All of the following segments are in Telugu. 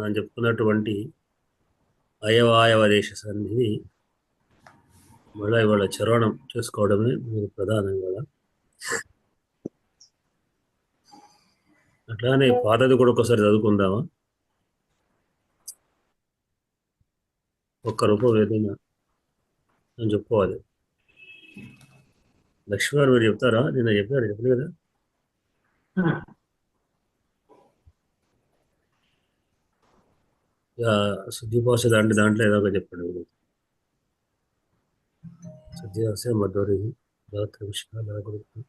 మనం చెప్పుకున్నటువంటి అయవాయవదేశ సంధిని మళ్ళీ ఇవాళ చరవణం చేసుకోవడమే మీరు ప్రధానం కదా. అట్లానే పాతది కూడా ఒకసారి చదువుకుందామా? ఒక్క రూపం ఏదైనా అని చెప్పుకోవాలి. లక్ష్మి గారు మీరు చెప్తారా? నిన్న చెప్పలేదు కదా. శుద్ధిభాష దాంట్లో ఏదో ఒక చెప్పండి. శుద్ధిభాష మధురి విషయాల గురించి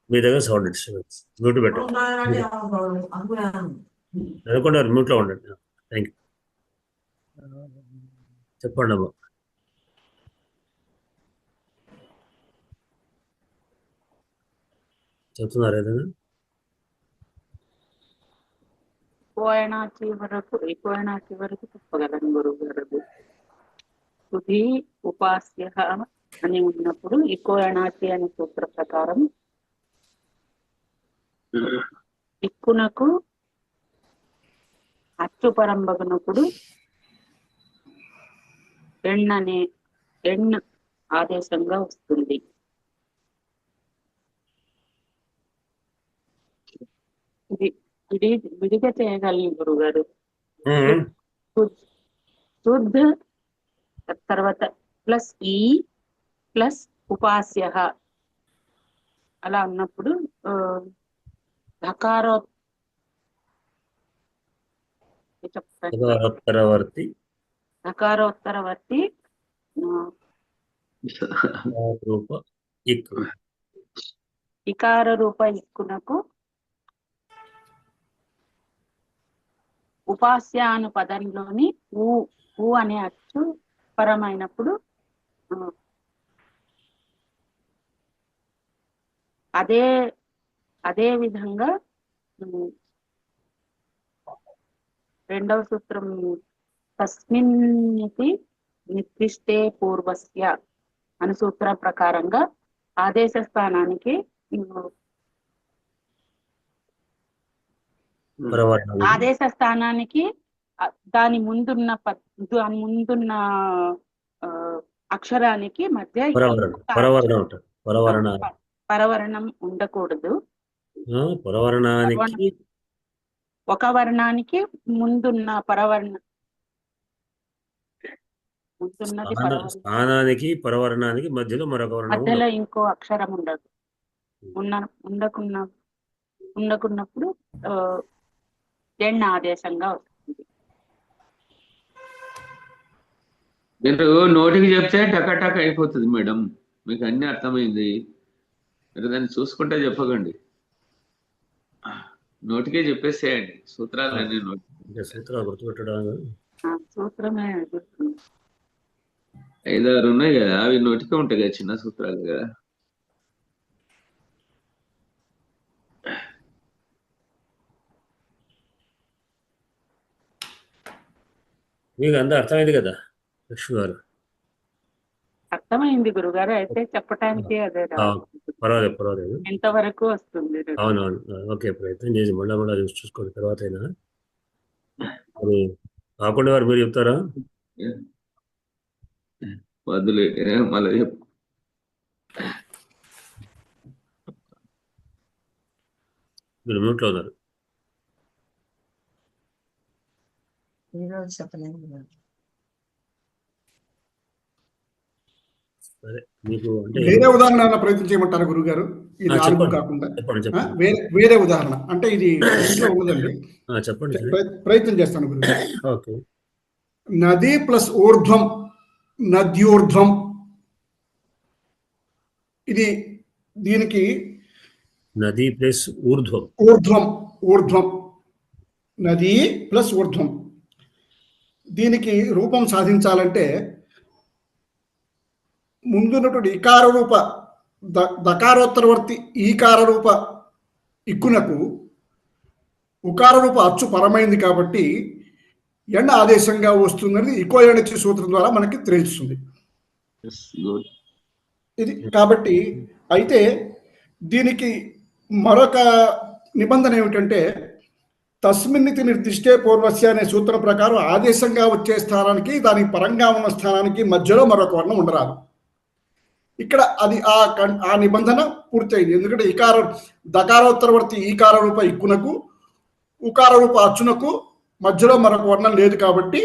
మీ దగ్గర సౌండ్ డిస్టర్బెన్స్ మ్యూట్ పెట్టండి. నెలకొండ మ్యూట్లో ఉండండి. Thank you. చెప్పండి అమ్మా. చెప్తున్నారు ఏదైనా? కోయనాచి వరకు చెప్పగలను గురువు గారు. తుది ఉపాస్య అని ఉన్నప్పుడు ఈ కోయనాచి అనే సూత్ర ప్రకారం ఇక్కునకు అచ్చుపరంబగునప్పుడు ఎణ్ ఆదేశంగా వస్తుంది. ఇది విడిగా చేయగలను గురువు గారు. శుద్ధ తర్వాత ప్లస్ ఈ ప్లస్ ఉపాస్య అలా ఉన్నప్పుడు ధకారోత్తరవర్తి ఇకార రూప ఇక్కునకు ఉపాస్య అను పదంలోని ఊ అనే అచ్చు పరమైనప్పుడు అదే విధంగా రెండవ సూత్రం తస్మిన్నితి నిర్దిష్టే పూర్వస్య అను సూత్రం ప్రకారంగా ఆదేశ స్థానానికి దాని ముందున్న అక్షరానికి మధ్య పరవర్ణం ఉండకూడదు. ఒక వర్ణానికి ముందున్న స్థానానికి పరవర్ణానికి మధ్యలో మరొక మధ్యలో ఇంకో అక్షరం ఉండదు. ఉండకున్నప్పుడు ఎణ్ ఆదేశంగా వస్తుంది. మీరు నోటికి చెప్తే టక అయిపోతుంది మేడం. మీకు అన్ని అర్థమైంది. మీరు దాన్ని చూసుకుంటే చెప్పకండి, నోటికే చెప్పేసేయండి సూత్రాలన్నీ. సూత్రాలు గుర్తుపెట్టడం సూత్రమే 5-6 ఉన్నాయి కదా, అవి నోటికే ఉంటాయి కదా, చిన్న సూత్రాలు కదా. మీకు అంతా అర్థమైంది కదా లక్ష్మి గారు? అర్థమైంది గురుగారు. అయితే చెప్పటానికి అదే పర్వాలేదు ఎంతవరకు వస్తుంది? అవునవును, ఓకే. ప్రయత్నం చేసి మళ్ళా చూసుకోండి తర్వాత అయినా. అది కాకుండా వారు మీరు చెప్తారా? వద్దులే, మళ్ళీ చెప్పు. మీరు మ్యూట్లో ఉన్నారు. వేరే ఉదాహరణ ప్రయత్నం చేయమంటారు గురువు గారు? ఈ 4 కాకుండా వేరే ఉదాహరణ అంటే ఇది ఇంట్లో ఉన్నదండి. చెప్పండి, ప్రయత్నం చేస్తాను గురువు. ఓకే. నది ప్లస్ ఊర్ధ్వం, నద్యూర్ధ్వం. దీనికి నది ప్లస్ ఊర్ధ్వం, ఊర్ధ్వం నది ప్లస్ ఊర్ధ్వం. దీనికి రూపం సాధించాలంటే ముందున్నటువంటి ఇకార రూప దకారోత్తరవర్తి ఈకార రూప ఇక్కునకు ఉకార రూప అచ్చు పరమైంది కాబట్టి ఎండ ఆదేశంగా వస్తుందని ఇకో ఎణచి సూత్రం ద్వారా మనకి తెలుస్తుంది. గుడ్. ఇది కాబట్టి అయితే దీనికి మరొక నిబంధన ఏమిటంటే తస్మిన్నితి నిర్దిష్టే పూర్వస్య అనే సూత్రం ప్రకారం ఆదేశంగా వచ్చే స్థానానికి దానికి పరంగా ఉన్న స్థానానికి మధ్యలో మరొక వర్ణం ఉండరాదు. ఇక్కడ అది ఆ నిబంధన పూర్తయింది. ఎందుకంటే దకారోత్తరవర్తి ఈకార రూప ఇక్కునకు ఉకార రూప అచ్చునకు మధ్యలో మరొక వర్ణం లేదు కాబట్టి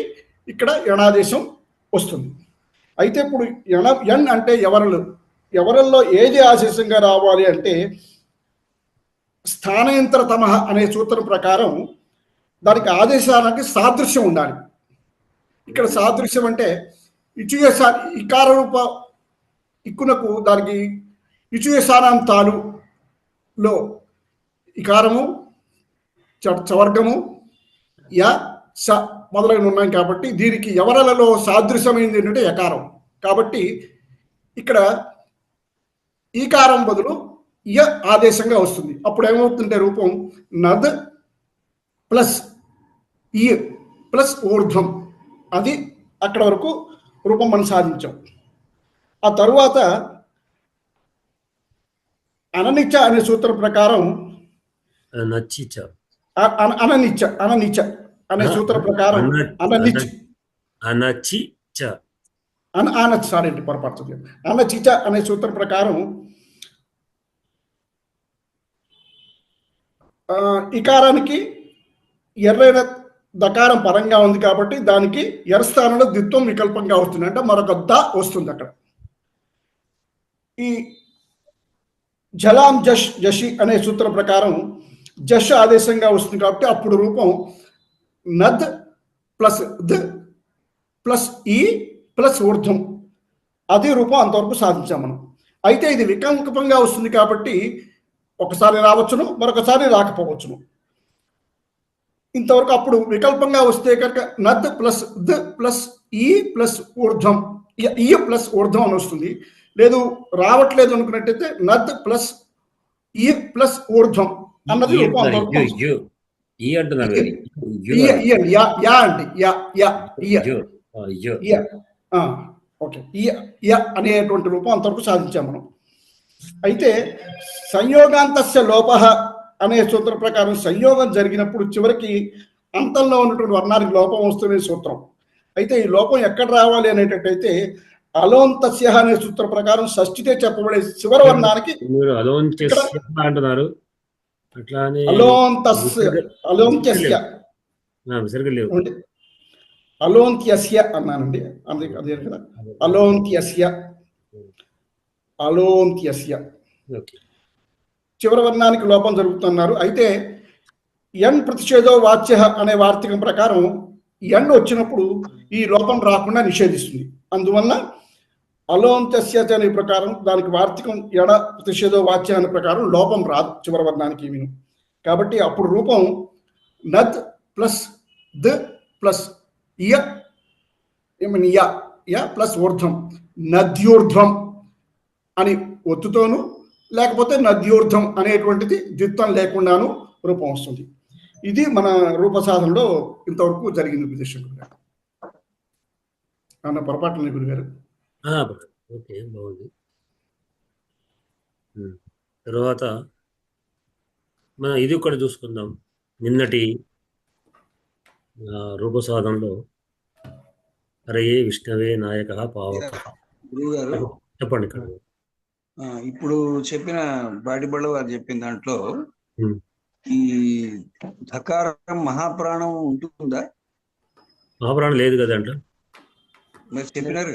ఇక్కడ యణాదేశం వస్తుంది. అయితే ఇప్పుడు ఎన్ అంటే ఎవరల్లో ఏది ఆదేశంగా రావాలి అంటే స్థానయంత్రతమ అనే సూత్రం ప్రకారం దానికి ఆదేశానికి సాదృశ్యం ఉండాలి. ఇక్కడ సాదృశ్యం అంటే ఇకార రూప ఇక్కునకు దానికి ఇచుయసానాంతాలులో ఇకారము చవర్గము య స మొదలైన ఉన్నాయి కాబట్టి దీనికి ఎవరలలో సాదృశ్యమైంది ఏంటంటే యకారం. కాబట్టి ఇక్కడ ఈకారం బదులు య ఆదేశంగా వస్తుంది. అప్పుడు ఏమవుతుంటే రూపం నద్ ప్లస్ ఈ ప్లస్ ఊర్ధ్వం, అది అక్కడ వరకు రూపం మనం సాధించాం. ఆ తరువాత అననిచ్చ అనే సూత్రం ప్రకారం అననిచ్చ అనే సూత్రం ప్రకారం అనచిచ అనే సూత్రం ప్రకారం ఇకారానికి ఎర్రైన దకారం పరంగా ఉంది కాబట్టి దానికి ఎర్ స్థానంలో ద్విత్వం వికల్పంగా వస్తుంది, అంటే మరొక ద వస్తుంది అక్కడ. ఈ జలాం జషి అనే సూత్రం ప్రకారం జష్ ఆదేశంగా వస్తుంది కాబట్టి అప్పుడు రూపం నద్ ప్లస్ ద ప్లస్ ఈ ప్లస్ ఊర్ధ్వం, అది రూపం అంతవరకు సాధించాం మనం. అయితే ఇది వికల్పంగా వస్తుంది కాబట్టి ఒకసారి రావచ్చును, మరొకసారి రాకపోవచ్చును. ఇంతవరకు అప్పుడు వికల్పంగా వస్తే కనుక నద్ ప్లస్ ద ప్లస్ ఈ ప్లస్ ఊర్ధ్వం, ఈ ప్లస్ ఊర్ధ్వం అని వస్తుంది. లేదు రావట్లేదు అనుకున్నట్టయితే నద్ ప్లస్ ఈ ప్లస్ ఊర్ధ్వం అన్నది రూపం అంతవరకు అనేటువంటి రూపం అంతవరకు సాధించాం మనం. అయితే సంయోగాంతస్య లోపః అనే సూత్రం ప్రకారం సంయోగం జరిగినప్పుడు చివరికి అంతంలో ఉన్నటువంటి వర్ణానికి లోపం వస్తున్న సూత్రం. అయితే ఈ లోపం ఎక్కడ రావాలి అనేటట్టయితే అలోంతస్య అనే సూత్రం ప్రకారం షష్ఠితే చెప్పబడే చివరి వర్ణానికి అలోంత్యస్య అన్నానండి, అదే కదా అలోంత్యస్య చివరి వర్ణానికి లోపం జరుగుతున్నారు. అయితే ఎన్ ప్రతిషేధో వాచ్య అనే వార్తికం ప్రకారం ఎన్ వచ్చినప్పుడు ఈ లోపం రాకుండా నిషేధిస్తుంది. అందువల్ల అలోంత్యస్య అనే ప్రకారం దానికి వార్తికం ఎడ ప్రతిషేధో వాచ్య అనే ప్రకారం లోపం రాదు చివరి వర్ణానికి ఏమీను. కాబట్టి అప్పుడు రూపం నద్ ప్లస్ ద ప్లస్ య ప్లస్ ఊర్ధ్వం నద్యూర్ధ్వం అని ఒత్తుతోను, లేకపోతే నద్యూర్ధ్వం అనేటువంటిది ద్విత్వం లేకుండాను రూపం వస్తుంది. ఇది మన రూప సాధనలో ఇంతవరకు జరిగింది. విదేశంలో అన్న పొరపాటు గురుగారు. ఓకే, బాగుంది. తర్వాత మనం ఇది కూడా చూసుకుందాం. నిన్నటి రూప సాధనలో హరయే విష్ణవే నాయక పావక. చెప్పండి. ఇక్కడ ఇప్పుడు చెప్పిన బాటిబళ్ళ వారు చెప్పిన దాంట్లో ఈ ధకారం మహాప్రాణం ఉంటుందా? మహాప్రాణం లేదు కదా అంట, మీరు చెప్పినారు.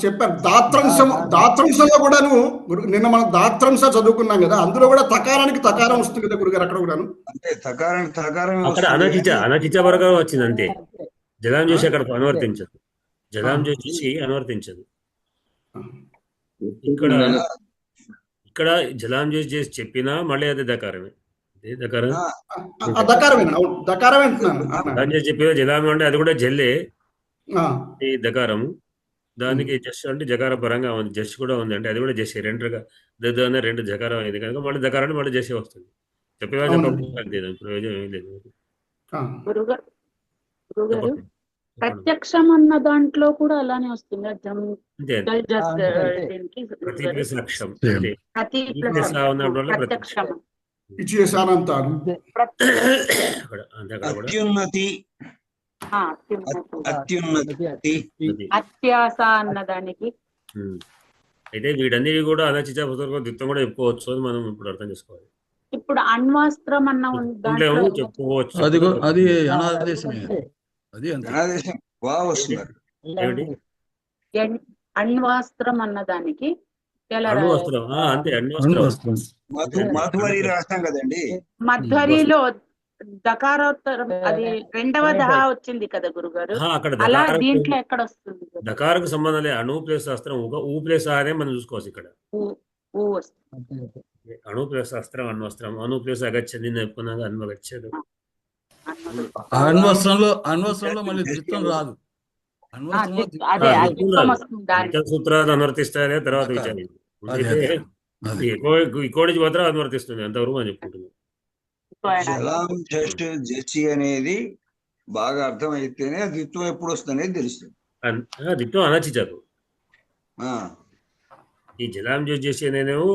చెప్పారు దాత్రంశంలో కూడాను. నిన్న మనం దాత్రంశ చదువుకున్నాం కదా, అందులో కూడా తకారానికి తకారం వస్తుంది కదా గురుగారు. అక్కడ కూడాను అంటే తకారానికి తకారం అక్కడ అనచిచ వరకు వచ్చింది అంతే. జలాం చేసి అక్కడ అనువర్తించదు, జలాం చేసి అనువర్తించదు. ఇక్కడ జలాం చేసి చెప్పినా మళ్ళీ అదే దకారమే. దకారమే చెప్పిన జలాం అంటే అది కూడా జల్లే దకారము. దానికి జస్ట్ అంటే జకార పరంగా ఉంది, జస్ట్ కూడా ఉంది అంటే అది కూడా జస్ట్ రెండుగా అనే రెండు జకారం అయింది కనుక మళ్ళీ జకారాన్ని మళ్ళీ చేసే వస్తుంది. చెప్పేవా అవునండి. చెప్పకపోతే ప్రయోజనం ఏం లేదు. ఆ, గురుగారు చెప్పండి. ప్రత్యక్షం అన్న దాంట్లో కూడా అలానే వస్తుంది. అంతే అంతే. ప్రతి ప్లస్ లక్ష్యం అంతే. ప్రతి ఈ ప్లస్ ప్లస్ ఆ ఉన్నప్పుడు ప్రత్యక్షం ఇచ్చేసానంతాను. అక్కడ అంతే అక్కడ కూడా అత్యున్నతి అత్యున్నతి అది. అత్యాస అన్నదానికి ఉమ్. అయితే వీటన్నిటి కూడా అనచిత దిత్తం కూడా చెప్పుకోవచ్చు అని మనం ఇప్పుడు అర్థం చేసుకోవాలి. ఇప్పుడు అణ్వాస్త్రం అన్న చెప్పుకుంటేమో చెప్పుకోవచ్చు. అదిగో అది అనాదేశమే, అది అంతే. ధనాదేశం బాగా వస్తున్నారు. ఏమిటి అణ్వాస్త్రం అన్నదానికి ఎలా అణువస్త్రం అంతే అణువస్త్రం. మధుమరి రాష్ట్రం కదండి. మధ్వరిలో దకారోత్తరం అది రెండవ దహ వచ్చింది కదా గురుగారు, అక్కడ అలా దీంట్లో ఎక్కడ వస్తుంది? దకారకు సంబంధం లేదు. అణు ప్లేస్ శాస్త్రం ఊ ప్లేస్ అనే మనం చూసుకోవచ్చు. ఇక్కడ ఊ వస్తుంది. అణు ప్లేస్ శాస్త్రం అణ్వస్త్రం, అణు ప్లేస్ అగచ్చది నేర్పుకున్నాక అన్వగచ్చదు. అణ్వస్త్రంలో మళ్ళీ ద్విత్వం రాదు. సూత్రాలు అనువర్తిస్తారే తర్వాత విచారం. ఇకోడి మాత్రం అనువర్తిస్తుంది అంతవరకు మనం చెప్పుకుంటున్నాం. జలం జస్ట్ జచి అనేది బాగా అర్థమైతేనే దిత్వం ఎప్పుడు వస్తుంది తెలుస్తుంది. దిత్వం అనచిచదు. ఆ, ఈ జలాం చేసి నేనేమో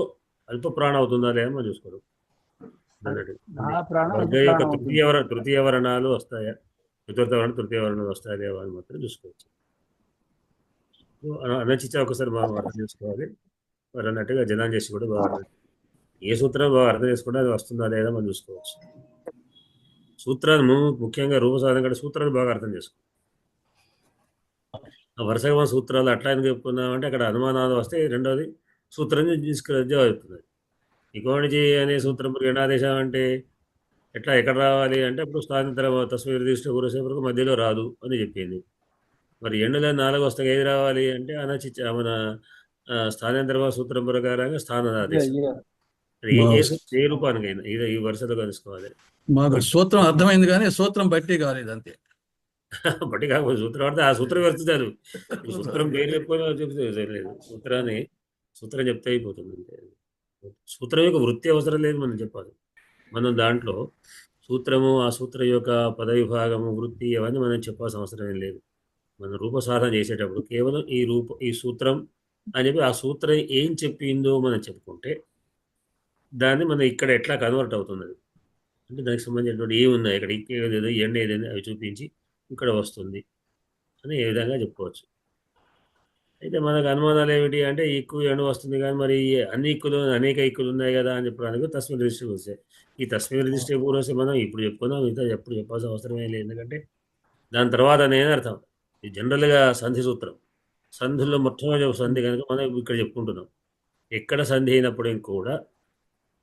అల్ప ప్రాణ అవుతుందా లేదా మనం చూసుకోవడం. యొక్క తృతీయ వర్ణాలు వస్తాయా, చతుర్థ వర్ణం తృతీయ వర్ణాలు వస్తాయా లేవా అని మాత్రం చూసుకోవచ్చు. అనచిచ ఒకసారి బాగా అర్థం చేసుకోవాలి. మరి అన్నట్టుగా జలాం చేసి కూడా బాగా ఏ సూత్రం బాగా అర్థం చేసుకుంటే అది వస్తుందా లేదా మనం చూసుకోవచ్చు. సూత్రాలు ముఖ్యంగా రూప సాధన కంటే సూత్రాలు బాగా అర్థం చేసుకోవాలి. వరుసగా మన సూత్రాలు అట్లా ఎందుకు చెప్పుకున్నామంటే అక్కడ అనుమానాలు వస్తే రెండోది సూత్రం అవుతుంది. ఇకోణిజీ అనే సూత్రం గణాదేశం అంటే ఎట్లా ఎక్కడ రావాలి అంటే అప్పుడు స్థానితర తస్వీర్ రిజిస్టర్ గురసేపరకు మధ్యలో రాదు అని చెప్పింది. మరి ఎండులో 4 వస్తాయి, ఏది రావాలి అంటే మన స్థానాంతర సూత్రం ప్రకారంగా స్థానాదేశం ఏ రూపానికైనా ఈ వరుసలో కలుసుకోవాలి. మాకు సూత్రం అర్థమైంది కానీ సూత్రం బట్టి కాలేదు అంతే. బట్టి కాకపోతే సూత్రం అంటే ఆ సూత్రం వెళ్తారు. సూత్రం పేరు చెప్పుకొని లేదు, సూత్రం చెప్తే అయిపోతుంది అంతే. సూత్రం యొక్క వృత్తి అవసరం లేదు మనం చెప్పాలి. మనం దాంట్లో సూత్రము ఆ సూత్రం యొక్క పద విభాగము వృత్తి అవన్నీ మనం చెప్పాల్సిన అవసరం ఏం లేదు. మనం రూప సాధన చేసేటప్పుడు కేవలం ఈ సూత్రం అని చెప్పి ఆ సూత్రం ఏం చెప్పిందో మనం చెప్పుకుంటే దాన్ని మనం ఇక్కడ ఎట్లా కన్వర్ట్ అవుతున్నది అంటే దానికి సంబంధించినటువంటి ఏమున్నాయి ఇక్కడ ఏదేదో ఎండ ఏదైనా అవి చూపించి ఇక్కడ వస్తుంది అని ఏ విధంగా చెప్పుకోవచ్చు. అయితే మనకు అనుమానాలు ఏమిటి అంటే ఎక్కువ ఎండ వస్తుంది కానీ మరి అన్ని ఇక్కులు అనేక ఇక్కులు ఉన్నాయి కదా అని చెప్పడానికి తస్మిన్ రిజిస్టర్ వస్తాయి. ఈ తస్మిన్ రిజిస్టర్ వస్తే మనం ఇప్పుడు చెప్పుకుందాం, మిగతా ఎప్పుడు చెప్పాల్సిన అవసరమే లేదు. ఎందుకంటే దాని తర్వాత నేను అర్థం ఇది జనరల్గా సంధి సూత్రం. సంధుల్లో మొట్టమొదటి సంధి కనుక మనం ఇక్కడ చెప్పుకుంటున్నాం. ఎక్కడ సంధి అయినప్పుడు కూడా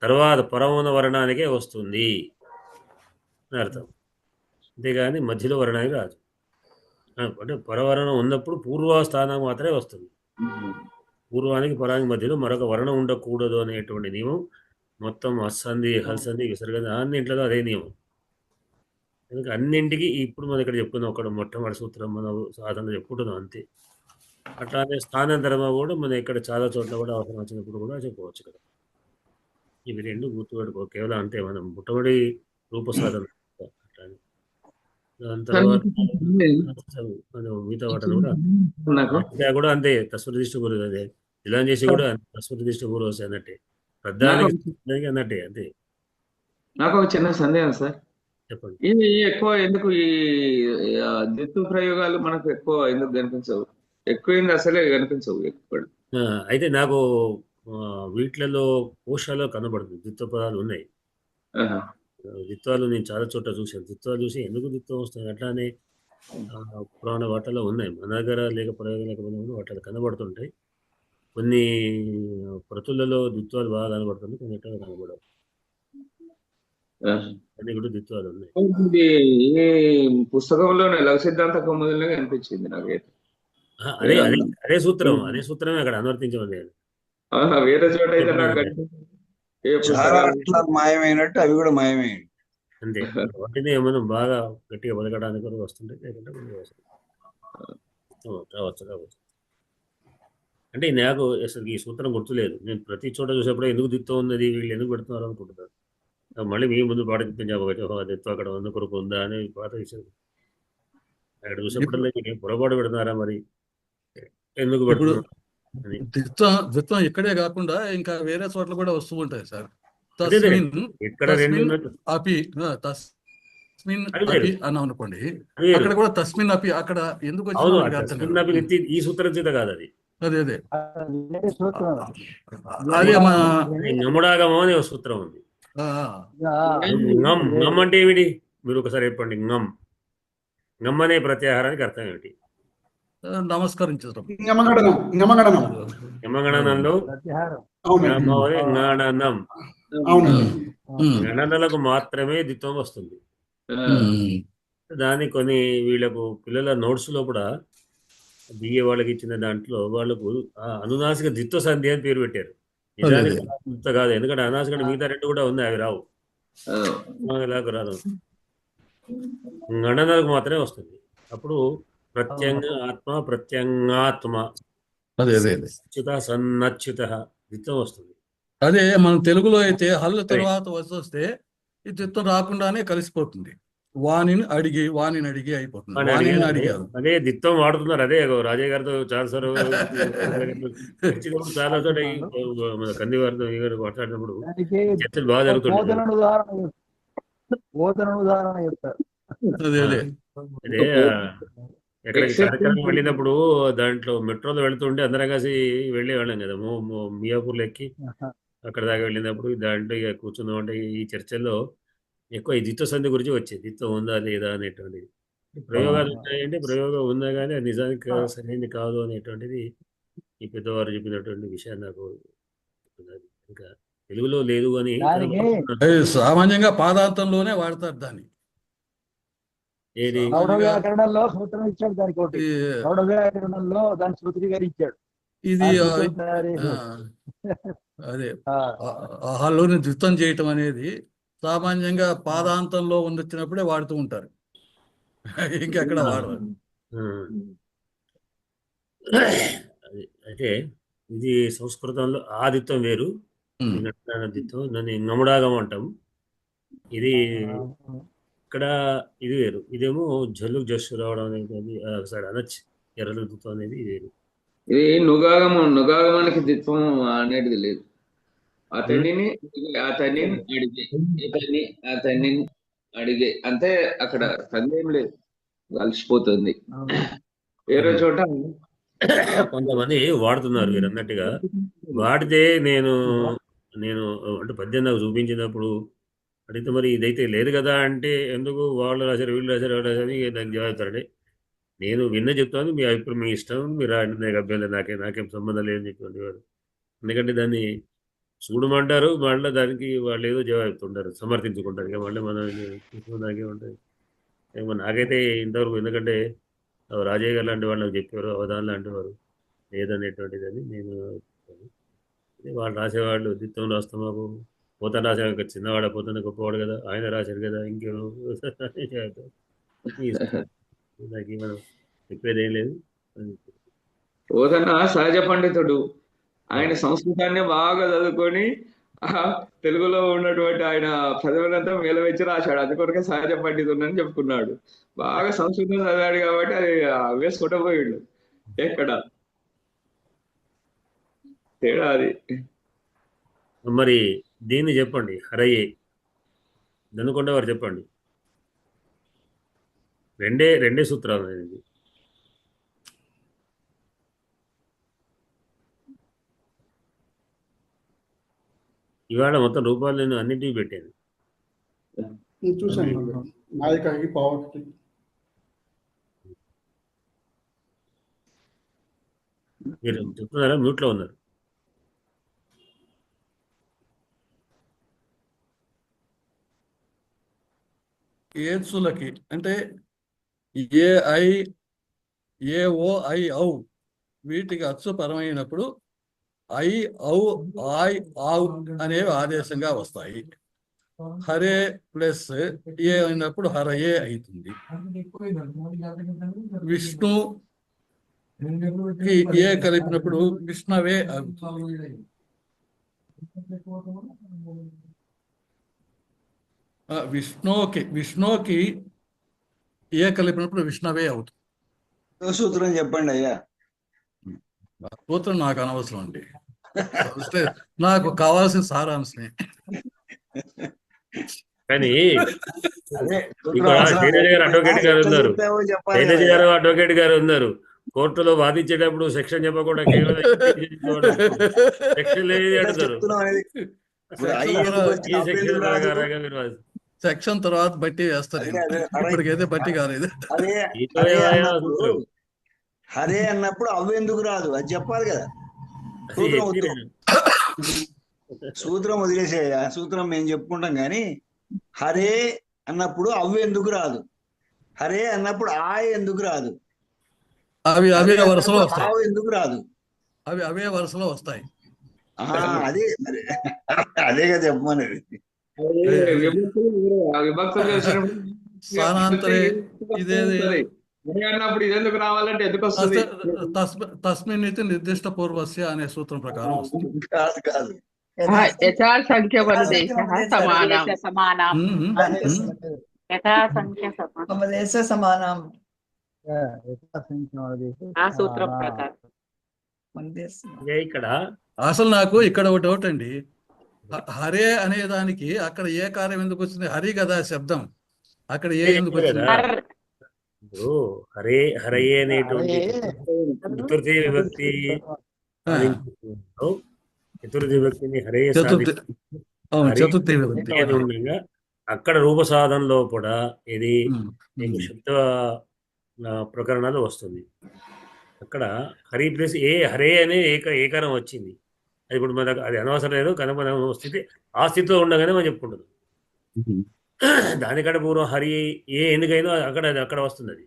తర్వాత పరమోన వర్ణానికే వస్తుంది అని అర్థం, అంతేగాని మధ్యలో వర్ణానికి రాదు. అంటే పరవర్ణం ఉన్నప్పుడు పూర్వస్థానం మాత్రమే వస్తుంది. పూర్వానికి పరానికి మధ్యలో మరొక వర్ణం ఉండకూడదు అనేటువంటి నియమం మొత్తం అస్సంధి హల్సంధి విసర్గంధి అన్నింటిలో అదే నియమం. ఎందుకంటే అన్నింటికి ఇప్పుడు మనం ఇక్కడ చెప్పుకున్నాం ఒక మొట్టమొదటి సూత్రం మనం సాధన చెప్పుకుంటున్నాం అంతే. అట్లానే స్థానాంతరమ కూడా మనం ఇక్కడ చాలా చోట్ల కూడా అవసరం వచ్చినప్పుడు కూడా చెప్పుకోవచ్చు కదా. ఇవి రెండు గుర్తుపెట్టుకో కేవలం అంటే మనం మొట్టమొదటి రూప సాధన. అట్లానే దాని తర్వాత మిగతా వాటిని కూడా అంతే తస్వరదిష్ట గురు అదే ఇలా చేసి కూడా తస్వరదిష్ట గురు వస్తాయి అన్నట్టే ప్రధానికి అన్నట్టే అంతే. నాకు ఒక చిన్న సందేహం సార్, చెప్పండి. ఇది ఎక్కువ ఎందుకు ఈ దిత్తు ప్రయోగాలు మనకు ఎక్కువ ఎందుకు కనిపించవు? ఎక్కువైంది అసలే కనిపించవు ఎక్కువ. అయితే నాకు వీటిలలో కోశాల్లో కనబడుతుంది దిత్వ పదాలు ఉన్నాయి. దిత్వాలు నేను చాలా చోట్ల చూశాను. దిత్వాలు చూసి ఎందుకు దిత్వం వస్తాయి అట్లానే పురాణ వాటిలో ఉన్నాయి. మన దగ్గర లేక ప్రయోగం లేకపోయినా వాటిలో కనబడుతుంటాయి. కొన్ని ప్రతులలో దిత్వాలు బాగా కనబడుతుంది, కొన్ని ఎట్లా కనబడవు. అన్ని కూడా దిత్వాలు ఉన్నాయి. ఈ పుస్తకంలోనే లఘు సిద్ధాంత కౌముదిలో అనిపించింది నాకైతే. అదే సూత్రమే అక్కడ అనువర్తించమని. వేరే చోట అయితే నాకు మాయమైనట్టు అవి కూడా మాయమైనవి అంతే. వాటిని మనం బాగా గట్టిగా బతకడానికి వస్తుంటే లేకుంటే రావచ్చు. అంటే నాకు అసలు ఈ సూత్రం గుర్తులేదు. నేను ప్రతి చోట చూసేప్పుడు ఎందుకు దిత్తం ఉన్నది, వీళ్ళు ఎందుకు పెడుతున్నారు అనుకుంటున్నారు. మళ్ళీ మీ ముందు పాట దిత్తం అక్కడ ఉన్న కొరకు ఉందా అని పాత విషయం. అక్కడ చూసేప్పుడల్లా వీళ్ళు పొరపాటు పెడుతున్నారా మరి, ఎందుకు ఇప్పుడు పెడుతున్నారు అని. ద్విత్వం ఇక్కడే కాకుండా ఇంకా వేరే చోట్ల కూడా వస్తూ ఉంటాయి సార్. అదే తస్మిన్ ఇక్కడ రెండు తస్మిన్ ఉన్నట్టు అపి తస్మిన్ అది వేరు. అపి అన్నాం అనుకోండి, అది వేరు. అక్కడ కూడా తస్మిన్ అపి అక్కడ ఎందుకు అవును, వచ్చిందో మనకి అర్థం తస్మిన్ కాదు. అపి నిత్య ఈ సూత్రం చేత కాదు అది. అదే అదే వేరే సూత్రం. అదే మన అది నముడాగమం అనే ఒక సూత్రం ఉంది. ఆ, ngam ngam అంటే ఏమిటి మీరు ఒకసారి చెప్పండి. ngam అనే ప్రత్యాహారానికి అర్థం ఏమిటి? నమస్కరించడం. యమగణనం యమగణనం యమగణనంలో ప్రత్యాహారం. అవునండి యమవే గణనం, అవునండి గణనలకు మాత్రమే ద్విత్వం వస్తుంది. దాన్ని కొన్ని వీళ్ళకు పిల్లల నోట్స్ లో కూడా బిఏ వాళ్ళకి ఇచ్చిన దాంట్లో వాళ్ళకు అనునాసిక ద్విత్వ సంధి అని పేరు పెట్టారు. నిజానికి అంత కాదు, ఎందుకంటే అనాసిక మిగతా రెండు కూడా ఉన్నాయి, అవి రావు. ఎలాగ రాదు, గణనలకు మాత్రమే వస్తుంది. అప్పుడు ప్రత్యంగ ఆత్మ ప్రత్యంగాత్మ అదే అదే అదే అచ్యుత సన్నచ్యుత ద్విత్వం వస్తుంది. అదే మన తెలుగులో అయితే హల్లు తర్వాత వస్తే ఈ ద్విత్వం రాకుండానే కలిసిపోతుంది. వాణిని అడిగి అయిపోతుంది. వాణిని అడిగారు. అదే ద్విత్వం వాడుతున్నారు. అదే రాజయ్య గారితో చాలా సార్ చాలా చోట కంది వారితో మాట్లాడినప్పుడు దానికి చర్చలు బాగా జరుగుతుంటాయి. బోధనను ఉదాహరణ చెప్తారు. అదే అదే అదే ఎక్కడికి కార్యక్రమం వెళ్ళినప్పుడు దాంట్లో మెట్రోలో వెళ్తుంటే అందరం కలిసి వెళ్ళేవాళ్ళం కదా, మియాపూర్లో ఎక్కి అక్కడ దాకా వెళ్ళినప్పుడు దాంట్లో ఇక కూర్చుందాం అంటే ఈ చర్చల్లో ఎక్కువ ఈ ద్విత్వ సంధి గురించి వచ్చేది. ద్విత్వం ఉందా లేదా అనేటువంటిది. ప్రయోగాలు ఉన్నాయంటే ప్రయోగం ఉందా కానీ అది నిజానికి సరైనది కాదు అనేటువంటిది ఈ పెద్దవారు చెప్పినటువంటి విషయం నాకు ఇంకా తెలుగులో లేదు అని. సామాన్యంగా పాదాంతంలోనే వాడతారు దాన్ని. ఏది ప్రౌఢ వ్యాకరణంలో సూత్రం ఇచ్చాడు దానికి ఒకటి. ప్రౌఢ వ్యాకరణంలో దాన్ని సూత్రీకరించాడు. ఇది అదే హల్లుని ద్విత్వం చేయటం అనేది సామాన్యంగా పాదాంతంలో వచ్చినప్పుడే వాడుతూ ఉంటారు, ఇంకెక్కడ వాడరు. అయితే ఇది సంస్కృతంలో ఆదిత్వం వేరు, ద్విత్వం దాన్ని నముడాగం అంటాం. ఇది ఇక్కడ ఇది వేరు. ఇదేమో జల్లు జస్సు రావడం అనేది ఒకసారి అనొచ్చు. ఎర్రలు ద్విత్వం అనేది వేరు. ఇది నుగాగమానికి ద్విత్వం అనేది లేదు. అతనిని అడిగే అంతే, అక్కడ సందేహం లేదు, కలిసిపోతుంది. వేరే చోట కొంతమంది వాడుతున్నారు మీరు అన్నట్టుగా. వాడితే నేను అంటే పద్యం నాకు చూపించినప్పుడు అడిగితే మరి ఇదైతే లేదు కదా అంటే ఎందుకు వాళ్ళు రాశారు వీళ్ళు రాశారు వాళ్ళు రాశారు అని దానికి జవాబుతారండి. నేను విన్న చెప్తాను, మీ అభిప్రాయం మీ ఇష్టం, మీరు రాయండి, నాకు అభ్యంతరం, నాకేం సంబంధం లేదని చెప్పేవాడు వారు. ఎందుకంటే దాన్ని చూడమంటారు, మళ్ళీ దానికి వాళ్ళు ఏదో జవాబు చెప్తుంటారు, సమర్థించుకుంటారు. ఇక మళ్ళీ మనం నాకే ఉంటుంది. నాకైతే ఇంతవరకు, ఎందుకంటే రాజయ్య గారు లాంటి వాళ్ళు చెప్పారు, అవధాన్ లాంటి వారు లేదనేటువంటిది అని నేను వాళ్ళు రాసేవాళ్ళు ద్విత్వం రాస్తాం, మాకు పోతాను రాసే చిన్నవాడ పోతాను గొప్పవాడు కదా, ఆయన రాశారు కదా, ఇంకేమో నాకు మనం చెప్పేది ఏం లేదు. పోతన సహజ పండితుడు, ఆయన సంస్కృతాన్ని బాగా చదువుకొని తెలుగులో ఉన్నటువంటి ఆయన చదువునంతా మేలవెచ్చి రాశాడు. అందుకొరకే సహజ పండితుడు అని చెప్పుకున్నాడు. బాగా సంస్కృతం చదివాడు కాబట్టి అది వేసుకుంటూ పోయాడు. ఎక్కడ తేడా అది. మరి దీన్ని చెప్పండి, హరయే దనుకొండ వారు చెప్పండి. రెండే సూత్రాలు అనేది. ఇవాళ మొత్తం రూపాయలు నేను అన్నింటినీ పెట్టాను. చూసాను నాయకకి పావకి. మీరు చెప్తున్నారా? మ్యూట్లో ఉన్నారు. ఏత్సులకి అంటే ఏఐ ఏఓ ఐ ఔ వీటికి అచ్చు పరమైనప్పుడు ఐ ఔ ఆయ్ ఆవ్ అనేవి ఆదేశంగా వస్తాయి. హరే ప్లస్ ఏ అయినప్పుడు హరయే అవుతుంది. విష్ణు ఏ కలిపినప్పుడు విష్ణవే అవుతుంది. విష్ణుకి ఏ కలిపినప్పుడు విష్ణవే అవుతుంది. సూత్రం చెప్పండి అయ్యా. సూత్రం నాకు అనవసరం అండి, నాకు కావాల్సిన సారాంశమే. కానీ అదే ఇక్కడ శైలజ గారు అడ్వకేట్ గారు ఉన్నారు, శైలజ గారు అడ్వకేట్ గారు ఉన్నారు. కోర్టులో వాదించేటప్పుడు సెక్షన్ చెప్పకుండా కేవలం సెక్షన్ లేదు అంటారు. ఈ సెక్షన్ ప్రకారంగా మీరు సెక్షన్ తర్వాత బట్టి వేస్తారు. ఇప్పటికైతే బట్టి కాలేదు. హరే అన్నప్పుడు అవ్వెందుకు రాదు అది చెప్పాలి కదా. సూత్రం వదిలేసేయ, సూత్రం మేము చెప్పుకుంటాం కానీ హరే అన్నప్పుడు అవ్వెందుకు రాదు, హరే అన్నప్పుడు ఆ ఎందుకు రాదు, అవి అవే వరుసలో వస్తాయి. ఎందుకు రాదు, అవి అవే వరుసలో వస్తాయి. అదే మరి అదే కదా చెప్పమనేది. స్థానాంతరే ఇదేది అన్నప్పుడు ఇది ఎందుకు రావాలంటే ఎందుకు వస్తుంది? తస్మిన్ ఇది నిర్దిష్ట పూర్వస్య అనే సూత్రం ప్రకారం వస్తుంది. కాదు యథాసంఖ్య సమానం సమానం ఆ సూత్రం ప్రకారం. ఇక్కడ అసలు నాకు ఇక్కడ ఒక డౌట్ అండి, హరే అనే దానికి అక్కడ ఏ కార్యం ఎందుకు వచ్చింది? హరి కదా శబ్దం, అక్కడ ఏ ఎందుకు వచ్చింది? హరే హరయే అనేటువంటి చతుర్థి విభక్తి, చతుర్థి విభక్తిని హరే చతుర్థి విభక్తి ఉండగా అక్కడ రూప సాధనలో కూడా ఇది శబ్ద ప్రకరణాలు వస్తుంది. అక్కడ హరి ప్లస్ ఏ హరే అనే ఏకారం వచ్చింది. అది ఇప్పుడు మనకు అది అనవసరం లేదు, కనుక మనం స్థితి ఆ స్థితిలో ఉండగానే మనం చెప్పుకుంటుంది. దానికంటే పూర్వం హరి ఏ ఎందుకైనా అక్కడ వస్తుంది. అది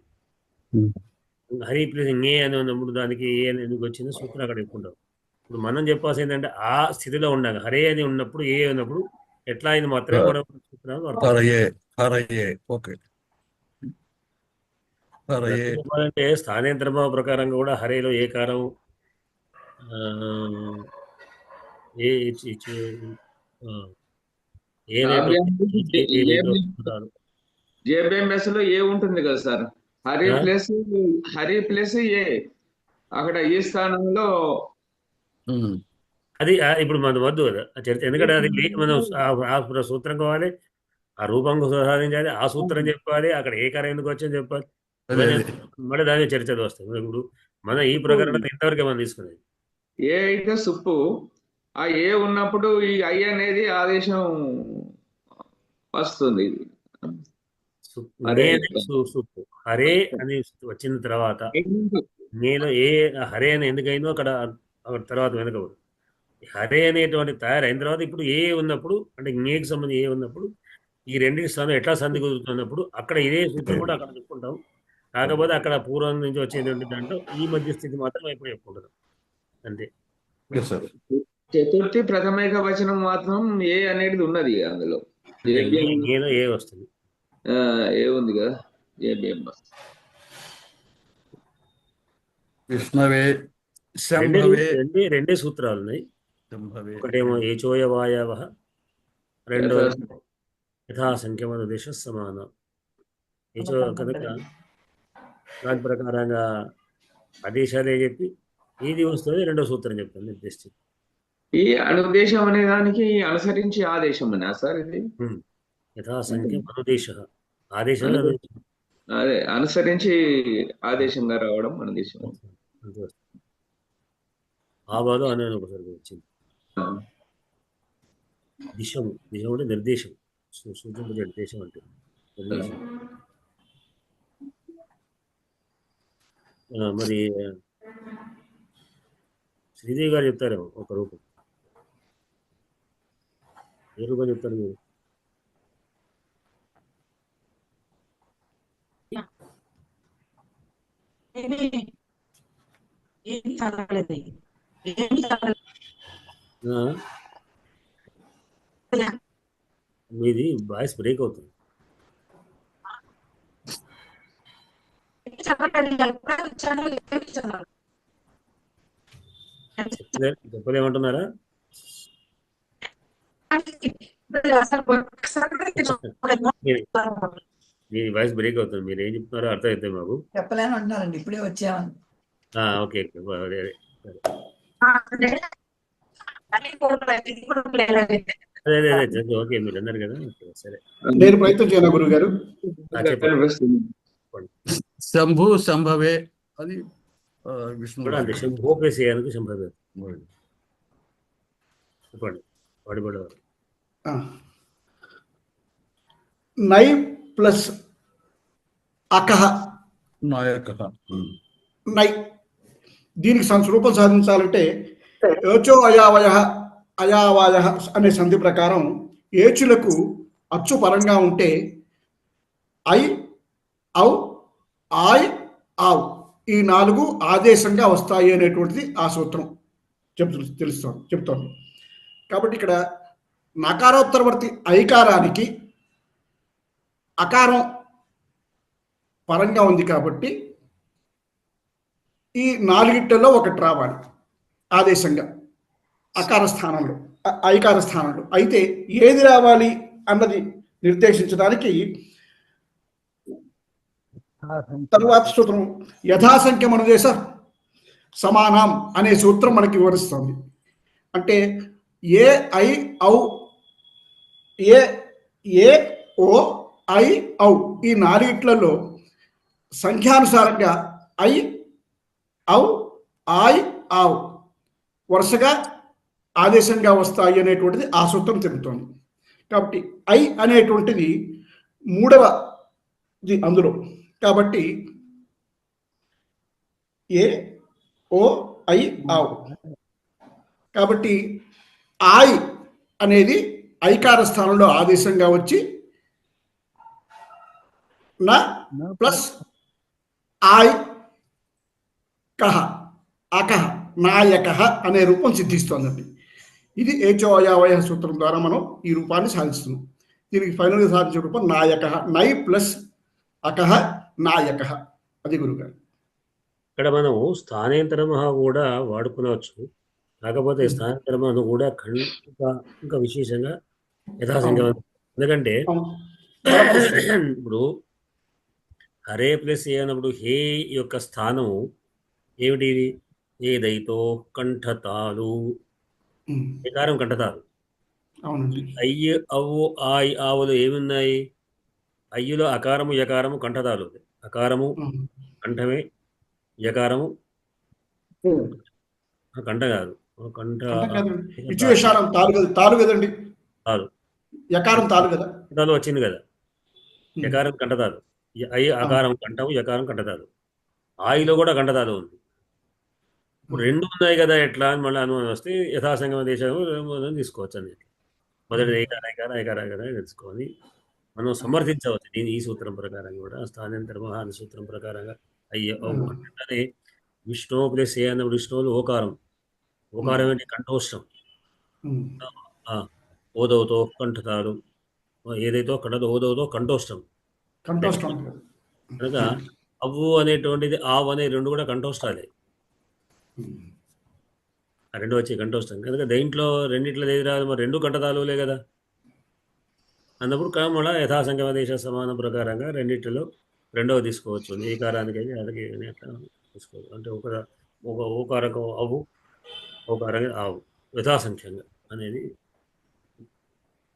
హరి ప్లస్ ఏ అని ఉన్నప్పుడు దానికి ఏ అని ఎందుకు వచ్చిందో సూత్రం అక్కడ చెప్పుకుంటాం. ఇప్పుడు మనం చెప్పాల్సి ఏంటంటే ఆ స్థితిలో ఉండాలి. హరే అని ఉన్నప్పుడు ఏ ఉన్నప్పుడు ఎట్లా అయింది మాత్రమే మనం చెప్పాలంటే స్థానేంతర భావ ప్రకారంగా కూడా హరేలో ఏ కారం జేబిఎంఎస్ లో ఏ ఉంటుంది కదా సార్, హరి ప్లస్ ఏ అక్కడ ఈ స్థానంలో అది ఇప్పుడు మనం వద్దు కదా చరిత్ర, ఎందుకంటే అది మనం ఆ సూత్రం కావాలి, ఆ రూపం సాధించాలి, ఆ సూత్రం చెప్పాలి, అక్కడ ఏ కారం ఎందుకు వచ్చని చెప్పాలి, మళ్ళీ దాని చరిత్ర వస్తుంది. ఇప్పుడు మన ఈ ప్రకరణ ఇంతవరకే మనం తీసుకునేది. ఏ అయితే సుప్పు, ఆ ఏ ఉన్నప్పుడు ఈ ఐ అనేది ఆదేశం వస్తుంది. హరే అని వచ్చిన తర్వాత నేను ఏ హరే అని ఎందుకైందో అక్కడ తర్వాత వెనకబడు హరే అనేటువంటి తయారైన తర్వాత ఇప్పుడు ఏ ఉన్నప్పుడు అంటే జ్ఞేకి సంబంధించి ఏ ఉన్నప్పుడు ఈ రెండింటి స్థానం ఎట్లా సంధి కుదురుతున్నప్పుడు అక్కడ ఇదే సూత్రం కూడా అక్కడ చెప్పుకుంటాం. కాకపోతే అక్కడ పూర్వం నుంచి వచ్చేటువంటి దాంట్లో ఈ మధ్య స్థితి మాత్రం అయిపోయి చెప్పుకుంటాం అంతే. చతుర్థి ప్రథమైక వచనం మాత్రం ఏ అనేది ఉన్నది అందులో, ఏ వస్తుంది, ఏ ఉంది కదా జేబిఎం. విష్ణవే రెండే సూత్రాలు ఉన్నాయి. ఒకటేమో ఏచోయ వాయవ, రెండో యథాసంఖ్యమైన దేశ సమానం. ఏచో కనుక దాని ప్రకారంగా ఆదేశాలే చెప్పి ఏది వస్తుంది రెండో సూత్రం చెప్తాను నిర్దిష్టి. ఈ అనుదేశం అనే దానికి అనుసరించి ఆదేశం అనే సార్ ఇది యథాసంఖ్యం అనుదేశ ఆదేశం అదే అనుసరించి ఆదేశంగా రావడం అనుదేశం. ఆబాదు అనే ఒకసారి వచ్చింది. దిశము అంటే నిర్దేశం, సూచన నిర్దేశం అంటే నిర్దేశం. మరి శ్రీదేవి గారు చెప్తారేమో ఒక రూపం, ఏ రూపం చెప్తారు మీరు? మీది వాయిస్ బ్రేక్ అవుతుంది. చెప్పలేమంటున్నారా? మీ వాయిస్ బ్రేక్ అవుతుంది. మీరు ఏం చెప్తున్నారో అర్థం అవుతుంది మాకు. చెప్పలేను అంటున్నారండి, ఇప్పుడే వచ్చామని. ఓకే అదే అదే ఓకే, మీరు అన్నారు కదా, సరే. నేను ప్రయత్నం చేయను గురువు గారు. కనిపిస్తుంది. శంభు శంభవే అది విష్ణు కూడా అంతే, శంభో ప్లస్ ఏ అనుకు శంభవే. చెప్పండి వాడిపడేవారు. నై ప్లస్ అకహ నాయక. నై, దీనికి రూపం సాధించాలంటే ఏచో అయావయ అయావాయ అనే సంధి ప్రకారం ఏచులకు అచ్చు పరంగా ఉంటే ఐ ఔ ఆయ్ ఆవ్ ఈ 4 ఆదేశంగా వస్తాయి అనేటువంటిది ఆ సూత్రం చెప్తోంది. కాబట్టి ఇక్కడ నకారోత్తరవర్తి ఐకారానికి అకారం పరంగా ఉంది కాబట్టి ఈ 4గిట్లలో ఒకటి రావాలి ఆదేశంగా అకార స్థానంలో, ఐకార స్థానంలో. అయితే ఏది రావాలి అన్నది నిర్దేశించడానికి తరువాత సూత్రం యథాసంఖ్యం అనుదేశ సమానం అనే సూత్రం మనకి వివరిస్తుంది. అంటే ఏ ఐ ఔ ఏ ఓ ఐ ఔ ఈ 4గిట్లలో సంఖ్యానుసారంగా ఐ ఔ ఆయ్ ఆవ్ వరుసగా ఆదేశంగా వస్తాయి అనేటువంటిది ఆ సూత్రం తెలుపుతోంది. కాబట్టి ఐ అనేటువంటిది 3వది అందులో. కాబట్టి ఏ ఓ ఐ ఆవ్. కాబట్టి ఆయ్ అనేది ఐకార స్థానంలో ఆదేశంగా వచ్చి నా ప్లస్ ఆయ్ కహ అకహ నాయక అనే రూపం సిద్ధిస్తోందండి. ఇది ఏచో అయావయ సూత్రం ద్వారా మనం ఈ రూపాన్ని సాధిస్తున్నాం. దీనికి ఫైనల్గా సాధించే రూపం నాయక, నై ప్లస్ అకహ నాయక. అది గురుగారు. ఇక్కడ మనము స్థానేంతరం కూడా వాడుకోవచ్చు. కాకపోతే స్థానేంతరం కూడా ఇంకా విశేషంగా యథాసంఖ్య. ఎందుకంటే ఇప్పుడు హరే ప్లస్ ఏ అన్నప్పుడు హే యొక్క స్థానము ఏమిటి? ఏదైతో కంఠతాలు, ఏకారం కంఠతాలు. అయ్యి అవ్వు ఆయ్ ఆవులు ఏమున్నాయి? అయ్యులో అకారము యకారము కంఠతాలు. అకారము కంఠమే, యకారము కంఠ కాదు, తాలు కదండి, తాలు. యకారం తాలు కదా, కంఠతాలు వచ్చింది కదా. యకారం కంఠతాలు, అయ్యి అకారం కంఠము, యకారం కంఠతాలు. ఆయిలో కూడా కంఠతాలు ఉంది. ఇప్పుడు 2 ఉన్నాయి కదా, ఎట్లా అని మళ్ళీ అనుమానం వస్తే యథాసంగమ దేశం తీసుకోవచ్చు అని. మొదటి ఐకార తెలుసుకొని మనం సమర్థించవచ్చు దీని ఈ సూత్రం ప్రకారం కూడా. స్థానాంతర మహాన్ సూత్రం ప్రకారంగా అయ్యే అంటే విష్ణు ప్లస్ ఏ అన్నప్పుడు విష్ణువులు ఓకారం. ఓకారం ఏంటి? కంఠోష్టం. ఓదవుతో కంఠతాలు, ఏదైతో కంఠతో ఓదవుతో కంఠోష్టం. కనుక అవ్వు అనేటువంటిది ఆవు అనే 2 కూడా కంఠోష్టాలే. ఆ 2 వచ్చి కంఠోష్టం కనుక దేంట్లో రెండిట్లో ఏది రాదు, మరి 2 కంఠతాలులే కదా అన్నప్పుడు మళ్ళీ యథాసంఖ్యమ దేశ సమానం ప్రకారంగా రెండిట్లో 2వ తీసుకోవచ్చు. ఏకారానికి అయితే అదకి అట్లా తీసుకోవచ్చు. అంటే ఒక ఓకారకు అవ్వు, ఓకారంగా ఆవు యథాసంఖ్యంగా అనేది.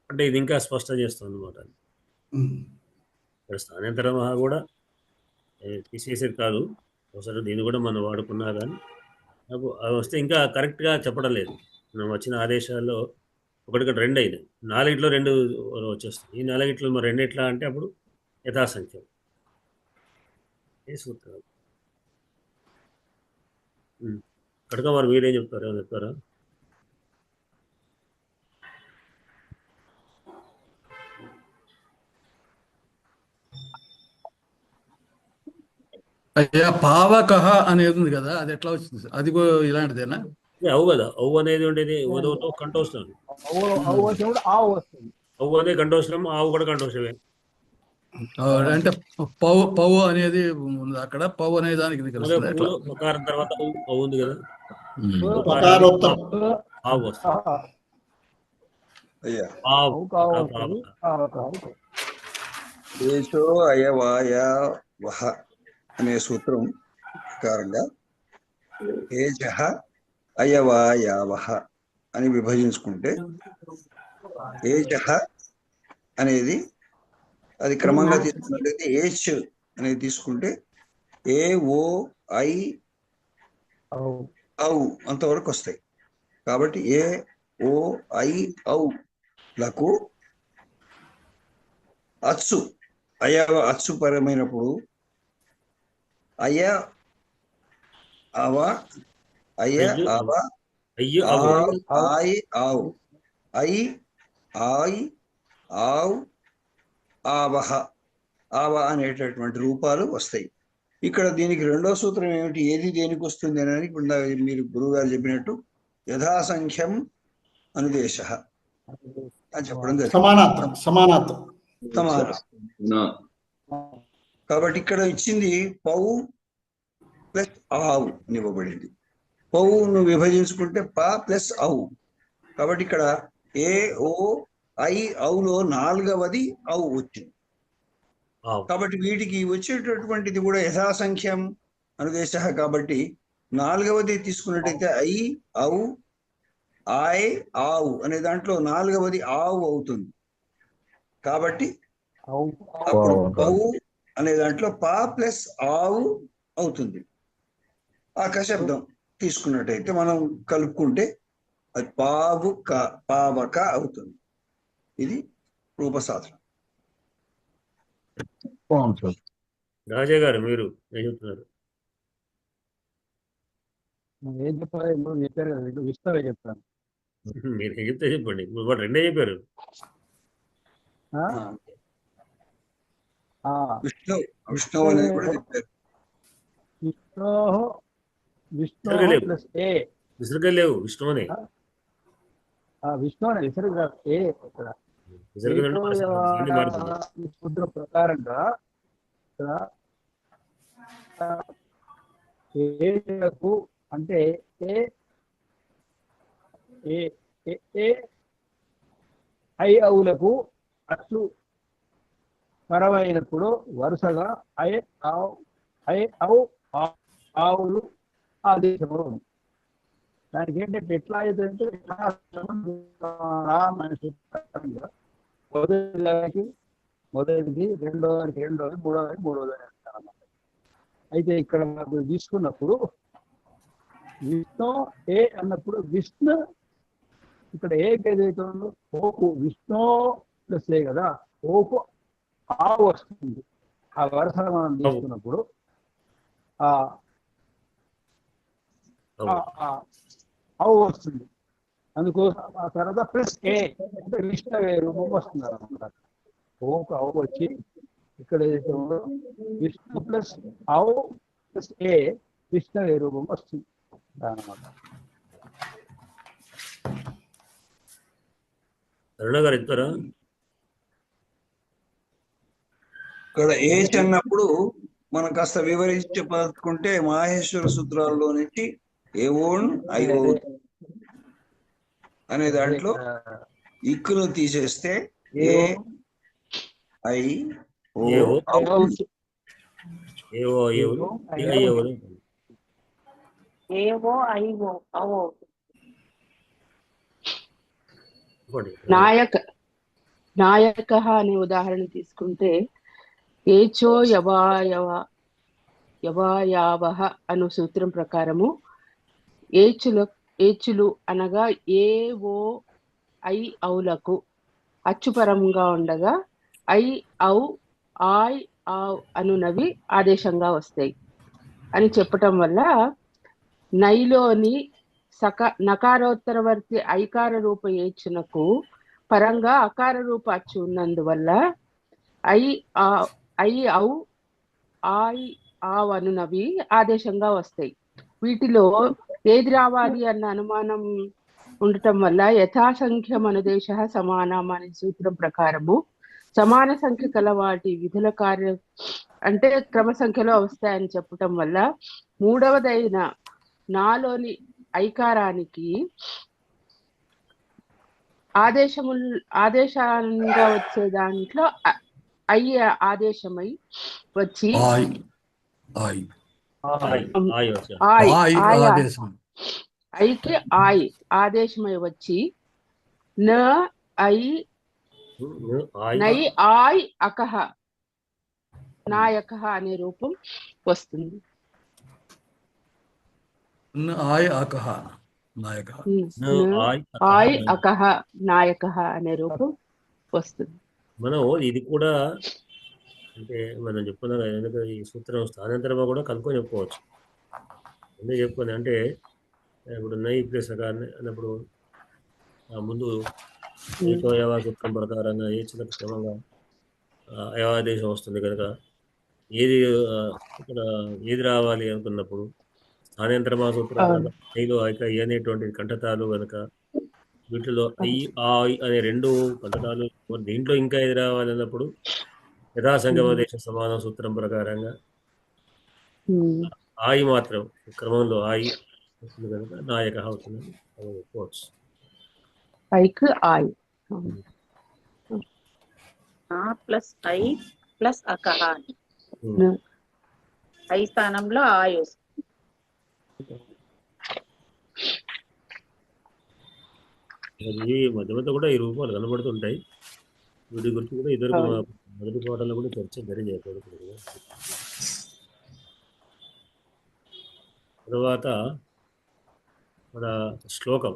అంటే ఇది ఇంకా స్పష్టం చేస్తుంది అన్నమాట. ఇక్కడ స్థానాంతరం కూడా తీసేసేది కాదు, ఒకసారి దీన్ని కూడా మనం వాడుకున్నా కానీ నాకు అవి వస్తే ఇంకా కరెక్ట్గా చెప్పడం లేదు. మనం వచ్చిన ఆదేశాల్లో ఒకటికి 2 అయినాయి, 4గిట్లో 2 వచ్చేస్తుంది. ఈ 4గిట్లో మరి 2 ఎట్లా అంటే అప్పుడు యథాసంఖ్యం ఏ సూత్రాలు. కనుక మరి మీరేం చెప్తారు? ఏమైనా చెప్తారా? అయ్యా పావకహ అనేది ఉంది కదా, అది ఎట్లా వచ్చింది? అది ఇలాంటిదేనా? అవు కదా, అవు అనేది ఉండేది ఓదవుతో కంఠోష్టం. ఆవు వచ్చినప్పుడు ఆవు వస్తుంది. అవు అనేది కంఠోష్టం, ఆవు కూడా కంఠోష్టమే. అంటే పవు అనేది ఉంది అక్కడ, పవు అనే దానికి ఇది కలుస్తుంది ఎట్లా? పకారం తర్వాత ఔ ఉంది కదా, పకారోత్తం ఆవు వస్తుంది. అయ్యా ఆవు ఏషో అయవాయ వహ అనే సూత్రం ప్రకారంగా ఏజహ అయవాయావహ అని విభజించుకుంటే, ఏజహ అనేది అది క్రమంగా తీసుకున్నట్లయితే ఏచ్ అనేది తీసుకుంటే ఏ ఓ ఐ ఔ అంతవరకు వస్తాయి. కాబట్టి ఏ ఓ ఐ ఔ లకు అచ్చు అచ్చు పరమైనప్పుడు అయ అవ అయ అవ అయ్యో అవు ఆయ్ ఆవు ఐ ఆయ్ ఆవ్ ఆవహ ఆవ అనేటటువంటి రూపాలు వస్తాయి. ఇక్కడ దీనికి రెండో సూత్రం ఏమిటి, ఏది దేనికి వస్తుంది అని ఇప్పుడు మీరు గురువు గారు చెప్పినట్టు యథాసంఖ్యం అనుదేశ అని చెప్పడం జరిగింది. సమానార్థం. కాబట్టి ఇక్కడ ఇచ్చింది పౌ ప్లస్ ఆవు అని ఇవ్వబడింది. పౌను విభజించుకుంటే ప ప్లస్ ఔ. కాబట్టి ఇక్కడ ఏ ఓ ఐ ఔలో 4వది ఔ వచ్చింది. కాబట్టి వీటికి వచ్చేటటువంటిది కూడా యథాసంఖ్యం అనుదేశ. కాబట్టి 4వది తీసుకున్నట్టయితే ఐ ఔ ఆయ్ ఆవు అనే దాంట్లో 4వది ఆవు అవుతుంది. కాబట్టి అప్పుడు పౌ అనే దాంట్లో పా ప్లస్ ఆవు అవుతుంది. ఆకశబ్దం తీసుకున్నట్టయితే మనం కలుపుకుంటే అది పావక అవుతుంది. ఇది రూపశాస్త్రం. రాజా గారు మీరు ఏం చెప్తున్నారు? ఏం చెప్పాలి, చెప్పారు కదా, విష్ణువే చెప్తాను. మీరు ఏం చెప్తే చెప్పండి, వాడు రెండే చెప్పారు. విష్ణు అనేది కూడా చెప్పారు. విష్ణు ప్లస్ ఏ విసురుగా లేవు, విష్ణు అనే విష్ణు అనే విసరుగా ఏ ఇక్కడ సూత్ర ప్రకారంగా ఏకు అంటే ఐ ఔలకు అట్లు పరమైనప్పుడు వరుసగా ఐ ఔ ఆవులు ఆదేశంలో ఉంది. దానికి ఏంటంటే ఎట్లా అవుతుందంటే మొదటిది రెండోదానికి మూడోదానికి అంటారన్నమాట. అయితే ఇక్కడ మనకు తీసుకున్నప్పుడు విష్ణు ఏ అన్నప్పుడు విష్ణు ఇక్కడ ఏదైతే ఉందో ఓకు విష్ణు ప్లస్ ఏ కదా, ఓకు ఆవు వస్తుంది. ఆ వరుసగా మనం తీసుకున్నప్పుడు ఆవు వస్తుంది. అందుకోసం ఆ తర్వాత ప్లస్ ఏ అంటే విష్ణువే రూపం వస్తుంది అన్నమాట. ఓకు ఆవు వచ్చి ఇక్కడ ఏదైతే ఉందో విష్ణు ప్లస్ ఆవు ప్లస్ ఏ విష్ణువే రూపం వస్తుంది అన్నమాట. గారు ఇస్తారా? ఇక్కడ ఏచ్ అన్నప్పుడు మనం కాస్త వివరించి చెప్పుకుంటే మాహేశ్వర సూత్రాల్లో నుంచి ఏవోన్ ఐఓ అనే దాంట్లో ఇక్కును తీసేస్తే ఏ ఐ ఓ నాయక అనే ఉదాహరణ తీసుకుంటే ఏచో యవాయావహ అను సూత్రం ప్రకారము ఏచులు అనగా ఏ ఓ ఐ ఔలకు అచ్చుపరంగా ఉండగా ఐ ఔ ఆయ్ ఆవ్ అనునవి ఆదేశంగా వస్తాయి అని చెప్పటం వల్ల నైలోని నకారోత్తరవర్తి ఐకార రూప ఏచునకు పరంగా అకార రూప అచ్చు ఉన్నందువల్ల ఐ ఔ ఆయ్ ఆవ్ అనునవి ఆదేశంగా వస్తాయి. వీటిలో ఏది రావాలి అన్న అనుమానం ఉండటం వల్ల యథాసంఖ్యం అనుదేశ సమానం అనే సూత్రం ప్రకారము సమాన సంఖ్య కల వాటి విధుల కార్యం అంటే క్రమ సంఖ్యలో వస్తాయని చెప్పటం వల్ల మూడవదైన నాలోని ఐకారానికి ఆదేశంగా వచ్చే దాంట్లో అయ్యి ఆదేశమై వచ్చి ఆయ్ ఆయ్ ఆయ్ ఆయ్ ఆదేశం. ఐకి ఆయ్ ఆదేశమై వచ్చి న ఐ నై ఆయ్ అకహ నాయకహ అనే రూపం వస్తుంది. ఆయ్ అకహ నాయకః. ఆయ్ అకహ నాయకహ అనే రూపం వస్తుంది. మనం ఇది కూడా అంటే మనం చెప్పుకున్నాం కదా, ఎందుకంటే ఈ సూత్రం స్థానాంతరమా కూడా కనుక్కొని చెప్పుకోవచ్చు. ఎందుకు చెప్పుకొని అంటే ఇప్పుడు నై ప్లస్ అన్నప్పుడు ముందు ఏకవయవ సూత్రం ప్రకారంగా ఏ చిన్న క్రమంగా అయవాదేశం వస్తుంది కనుక ఏది ఇక్కడ ఏది రావాలి అనుకున్నప్పుడు స్థానాంతరమా సూత్రం ఐలో ఐక ఈ అనేటువంటి కంఠతాలు కనుక వీటిలో ఐ ఆ అనే రెండు కంఠతాలు, దీంట్లో ఇంకా ఏది రావాలి అన్నప్పుడు యథాసంగమదేశ సమాన సూత్రం ప్రకారంగా ఆయి మాత్రం క్రమంలో ఆయి వస్తుంది కనుక నాయక అవుతుంది చెప్పుకోవచ్చు. ఐక్ ఆయ్ ప్లస్ ఐ ప్లస్ అకహ ఐ స్థానంలో ఆయ్ వస్తుంది. ఈ మధ్య మధ్య కూడా ఈ రూపాలు కనబడుతుంటాయి. వీటి గురించి కూడా ఇద్దరు మొదటి పాటల్లో కూడా చర్చ జరిగేది. తర్వాత మన శ్లోకం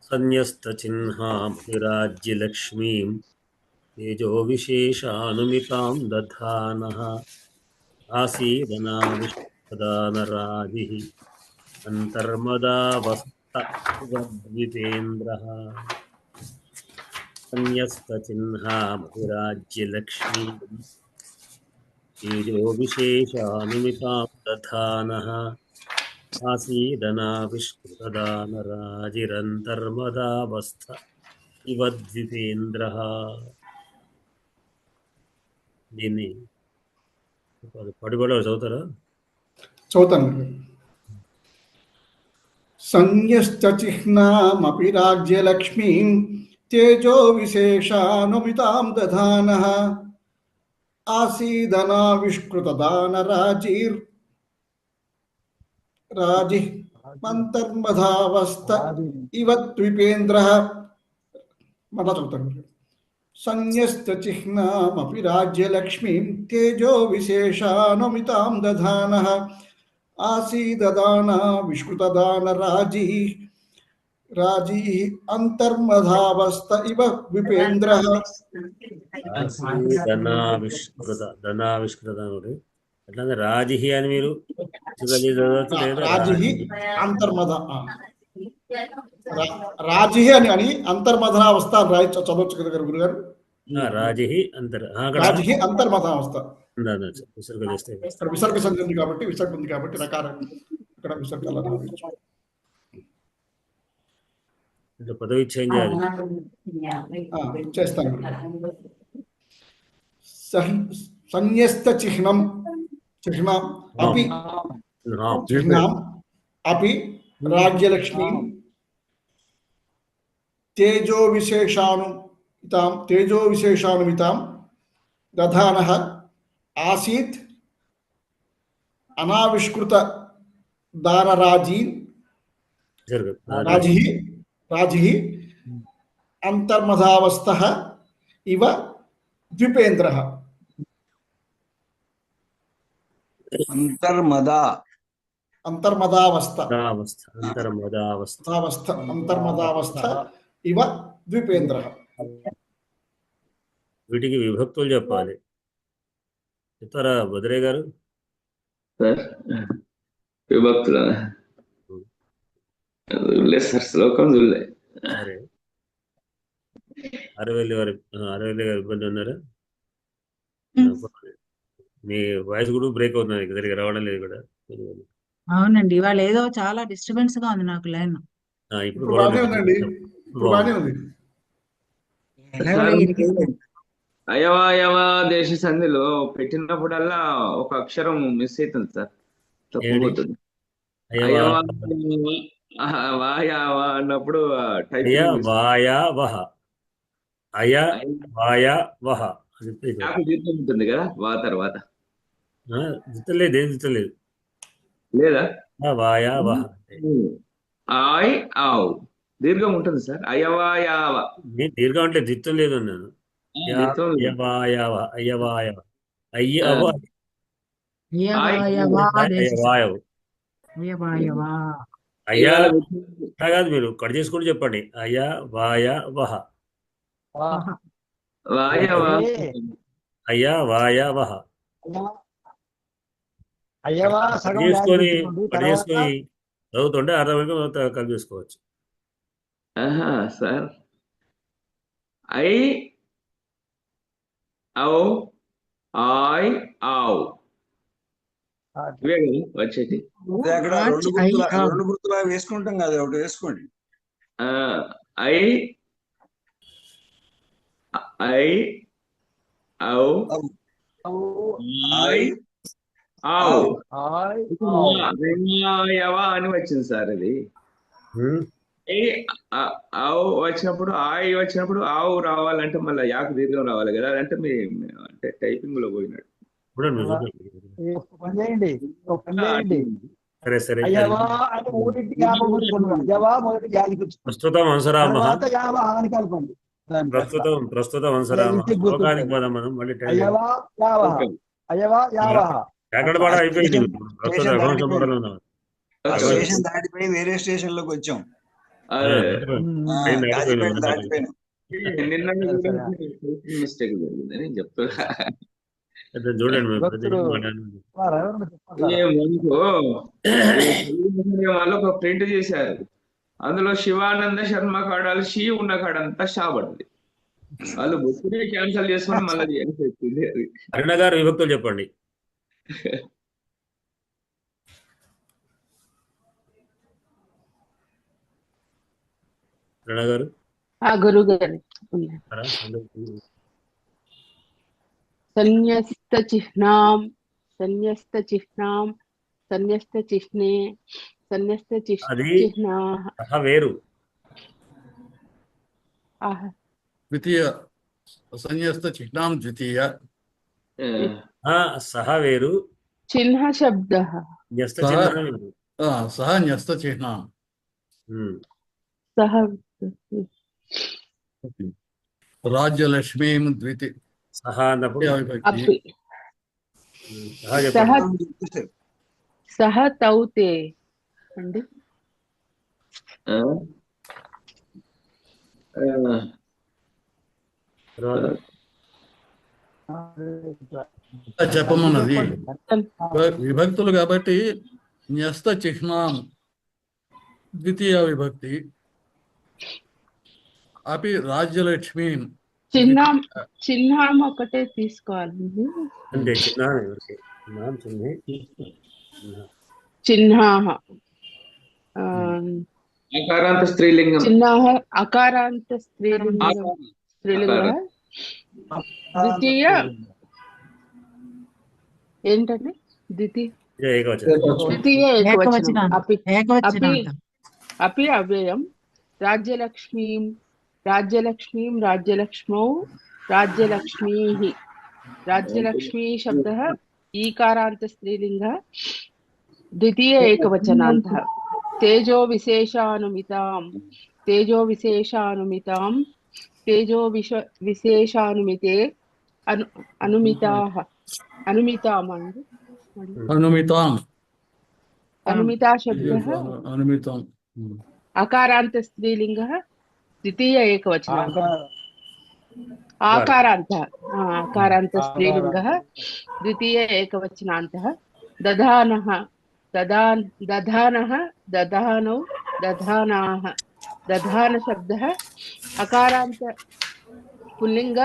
సన్యస్త చిహ్నామిరాజ్యలక్ష్మీం తేజో విశేషానుమితాం దధానః ఆసీదనా విశ్వదానరాజిః అంతర్మదావస్తద్విపేంద్రః. సన్యస్త చిహ్నామిరాజ్యలక్ష్మీం తేజో విశేషానుమితాం దధానః ఆసీదనా విష్కృతదానరాజిరంతర్మదావస్థ ఇవ ద్విపేంద్రః. దీన్ని పడిపడ చదువుతారా? చదువుతాను. సంయశ్చ చిహ్నామపి రాజ్యలక్ష్మీం తేజో విశేషానుమితాం దధానః ఆసీదనా విష్కృతదానరాజిర్ రాజిః అంతర్మధావస్థ ఇవ ద్విపేంద్రః. మళ్ళా చదువుతాను. సంయశ్చ చిహ్నామపి రాజ్యలక్ష్మీం తేజో విశేషానుమితాం దధానః ఆసీదదానా విష్కృతదానరాజిః రాజిః అంతర్మధావస్థ ఇవ విపేంద్రః. ధనావిష్కృత అట్లా రాజిహి అని మీరు రాజిహి అంతర్మధ రాజిహి అని అంతర్మధనావస్థ చదవచ్చు కదా గురుగారు. రాజిహి రాజిహి అంతర్మధావస్థ విసర్గ సంధి ఉంది కాబట్టి విసర్గ ఉంది కాబట్టి రకారం ఇక్కడ విసర్గ పదవి చేంజ్ చేస్తాను. సన్యస్త చిహ్నం అపి రాజ్యలక్ష్మీం తేజో విశేషానుమితాం దధానః ఆసీత్ అనావిష్కృత రాజిః అంతర్మధావస్థః ఇవ ద్విపేంద్రః. అంతర్మదావస్థ ఇవ ద్విపేంద్రః. వీటికి విభక్తులు చెప్పాలి. చెప్తారా భద్రయ్య గారు? విభక్తుల శ్లోకం చూడలే. సరే, అరవెల్లి గారు ఇబ్బంది ఉన్నారా? మీ వాయిస్ కూడా బ్రేక్ అవుతుంది, సరిగ్గా రావడం లేదు కూడా. అవునండి, ఇవాళ ఏదో చాలా డిస్టర్బెన్స్ గా ఉంది నాకు లైన్. ఇప్పుడు ఇప్పుడు బాగానే ఉంది. అయవాయవ దేశ సంధిలో పెట్టినప్పుడల్లా ఒక అక్షరం మిస్ అవుతుంది సార్, తప్పుపోతుంది. అయవా వాయావ అన్నప్పుడు అయ టైపింగ్ వాయ వహ అయ వాయ వహ అని చెప్పి నాకు దీర్ఘం ఉంటుంది కదా వా తర్వాత దిత్తలేదు, ఏం దిత్తలేదు. లేదా వాయ వహ ఆయ్ ఆవ్ దీర్ఘం ఉంటుంది సార్. అయవాయావ నేను దీర్ఘం అంటే దిత్తం లేదు అన్నాను. దీర్ఘం లేదు. అయ్యవాయవ అయ్యవాయవ అయ్య ఆ. అవ అయ్యవాయవు అయ్యా ఇవాళ అట్లా కాదు, మీరు కట్ చేసుకుంటూ చెప్పండి. అయ వాయ వహ వాయవ అయ్య వాయ వహ అయ్యవా కట్ సగం చేసుకొని రాయించుకోండి. కట్ తర్వాత చేసుకొని చదువుతుంటే అర్థమైనా కలిపి చేసుకోవచ్చు. సార్ ఐ ఔ ఆయ్ ఆవ్ ఇవే కదా వచ్చేటి. అదే అక్కడ రెండు గుర్తులా వేసుకుంటాం కదా, ఒకటి వేసుకోండి. ఐ ఐ ఔ ఆయ్ ఆవ్ ఆయ్ యవ అని వచ్చింది సార్. అది ఆవు వచ్చినప్పుడు ఆయ్ వచ్చినప్పుడు ఆవు రావాలంటే మళ్ళీ యాకు దీర్ఘం రావాలి కదా. అదంటే మీ అంటే టైపింగ్ లో పోయినాడు. పని చేయండి, ఒక పని చేయండి. సరే సరే. అయ్యవా అని మూడింటి యాభై గుర్తుకున్నాడు. అయ్యవా మొదటి యాది గుర్తు, ప్రస్తుతం వంశరామ తర్వాత యాభై అని కలపండి. ప్రస్తుతం వంశరామ శ్లోకానికి పోదాం మనం. మళ్ళీ అయ్యవా యావహ అయ్యవా యావహ ఎక్కడ పడ అయిపోయింది. ప్రస్తుతం స్టేషన్ రఘువంశ దాటిపోయి- మూడలో ఉన్నాం. స్టేషన్ దాటిపోయి వేరే స్టేషన్ లోకి వచ్చాం. కాజీపేట దాటిపోయాను. నిన్న మిస్టేక్ జరిగిందని చెప్తున్నా. చూడండి భక్తుడు వాళ్ళు ఒక ప్రింట్ చేశారు. అందులో శివానంద శర్మ కాడాలు షీ ఉన్న కాడంతా షా పడింది. వాళ్ళు బుక్కునే క్యాన్సల్ చేసుకొని మళ్ళీ చేయాల్సి వచ్చింది. అది అరుణ గారు విభక్తులు చెప్పండి. అరుణ గారు గురువు గారు సన్యస్త చిహ్నాం సన్యస్త చిహ్నాం సన్యస్త చిహ్నే సన్యస్త చిహ్నా వేరు ద్వితీయ సన్యస్త చిహ్నాం ద్వితీయ సహ వేరు చిహ్న శబ్ద న్యస్త చిహ్నం వేరు. సహ న్యస్త చిహ్నాం సహ రాజ్యలక్ష్మీం ద్వితీయ సహ అన్నప్పుడు అపి సహ చెప్పండి. సహ తౌతే అండి. తర్వాత చెప్పమన్నది విభక్తులు కాబట్టి న్యస్త చిహ్నాం ద్వితీయ విభక్తి. అపి రాజ్యలక్ష్మి చిహ్నం ఒకటే తీసుకోవాలండి. అంటే చిహ్న చిహ్న అకారాంత స్త్రీలింగం. చిహ్న అకారాంత స్త్రీలింగ ద్వితీయ ఏంటండి? ద్వితీయ ఏకవచనం. అపి అవ్యయం. రాజ్యలక్ష్మీం రాజ్యలక్ష్మౌ రాజ్యలక్ష్మీః. రాజ్యలక్ష్మీ శబ్దः ఈకారాంత స్త్రీలింగः ద్వితీయ ఏకవచనాంతः. తేజో విశేషానుమితాం తేజో విశేషానుమితే అనుమితాః అనుమితా శబ్దः అకారాంత స్త్రీలింగः ద్వితీయ ఏకవచనాంతः. ఆకారాంత స్త్రీలింగः ద్వితీయ ఏకవచనాంతः. దధానః దధానౌ దధానాః. దధాన శబ్దः అకారాంత పుల్లింగ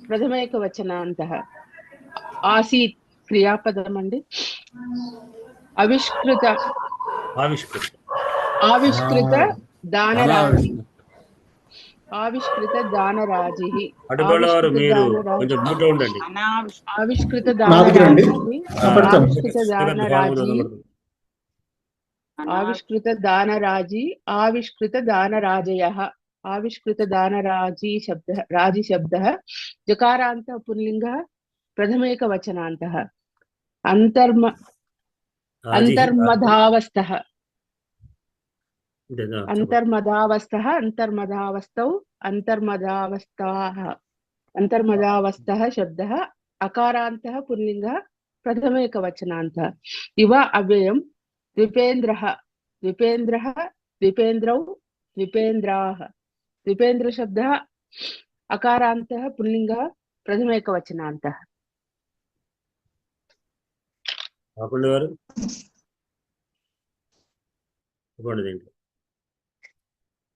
ప్రథమైకవచనాంతः. ఆసీత్ క్రియాపదం అండి. ఆవిష్కృత దానరాశి ఆవిష్కృత దానరాజి. అటుపడవారు ఆవిష్కృత మీరు దానరాజి. కొంచెం మ్యూట్లో ఉండండి. ఆవిష్కృత నా దగ్గర అండి దానరాజి. పెడతాను. ఆవిష్కృత దానరాజి. ఆవిష్కృత దానరాజి. ఆవిష్కృత దానరాజయః. ఆవిష్కృత దానరాజి శబ్దः రాజి శబ్దः జకారాంతః పుల్లింగः ప్రథమైకవచనాन्तः అంతర్మధావస్థः అంతర్మధావస్థः అంతర్మధావస్థౌ అంతర్మధావస్థాః అంతర్మధావస్థः శబ్దः అకారాంతः పుల్లింగः ప్రథమైకవచనాन्तः ఇవ అవ్యయం ద్విపేంద్రः ద్విపేంద్రः ద్విపేంద్రౌ ద్విపేంద్రాः ద్విపేంద్ర శబ్దः అకారాంతः పుల్లింగः ప్రథమైకవచనాन्तः. కాకుండా వారు చెప్పండి దీంట్లో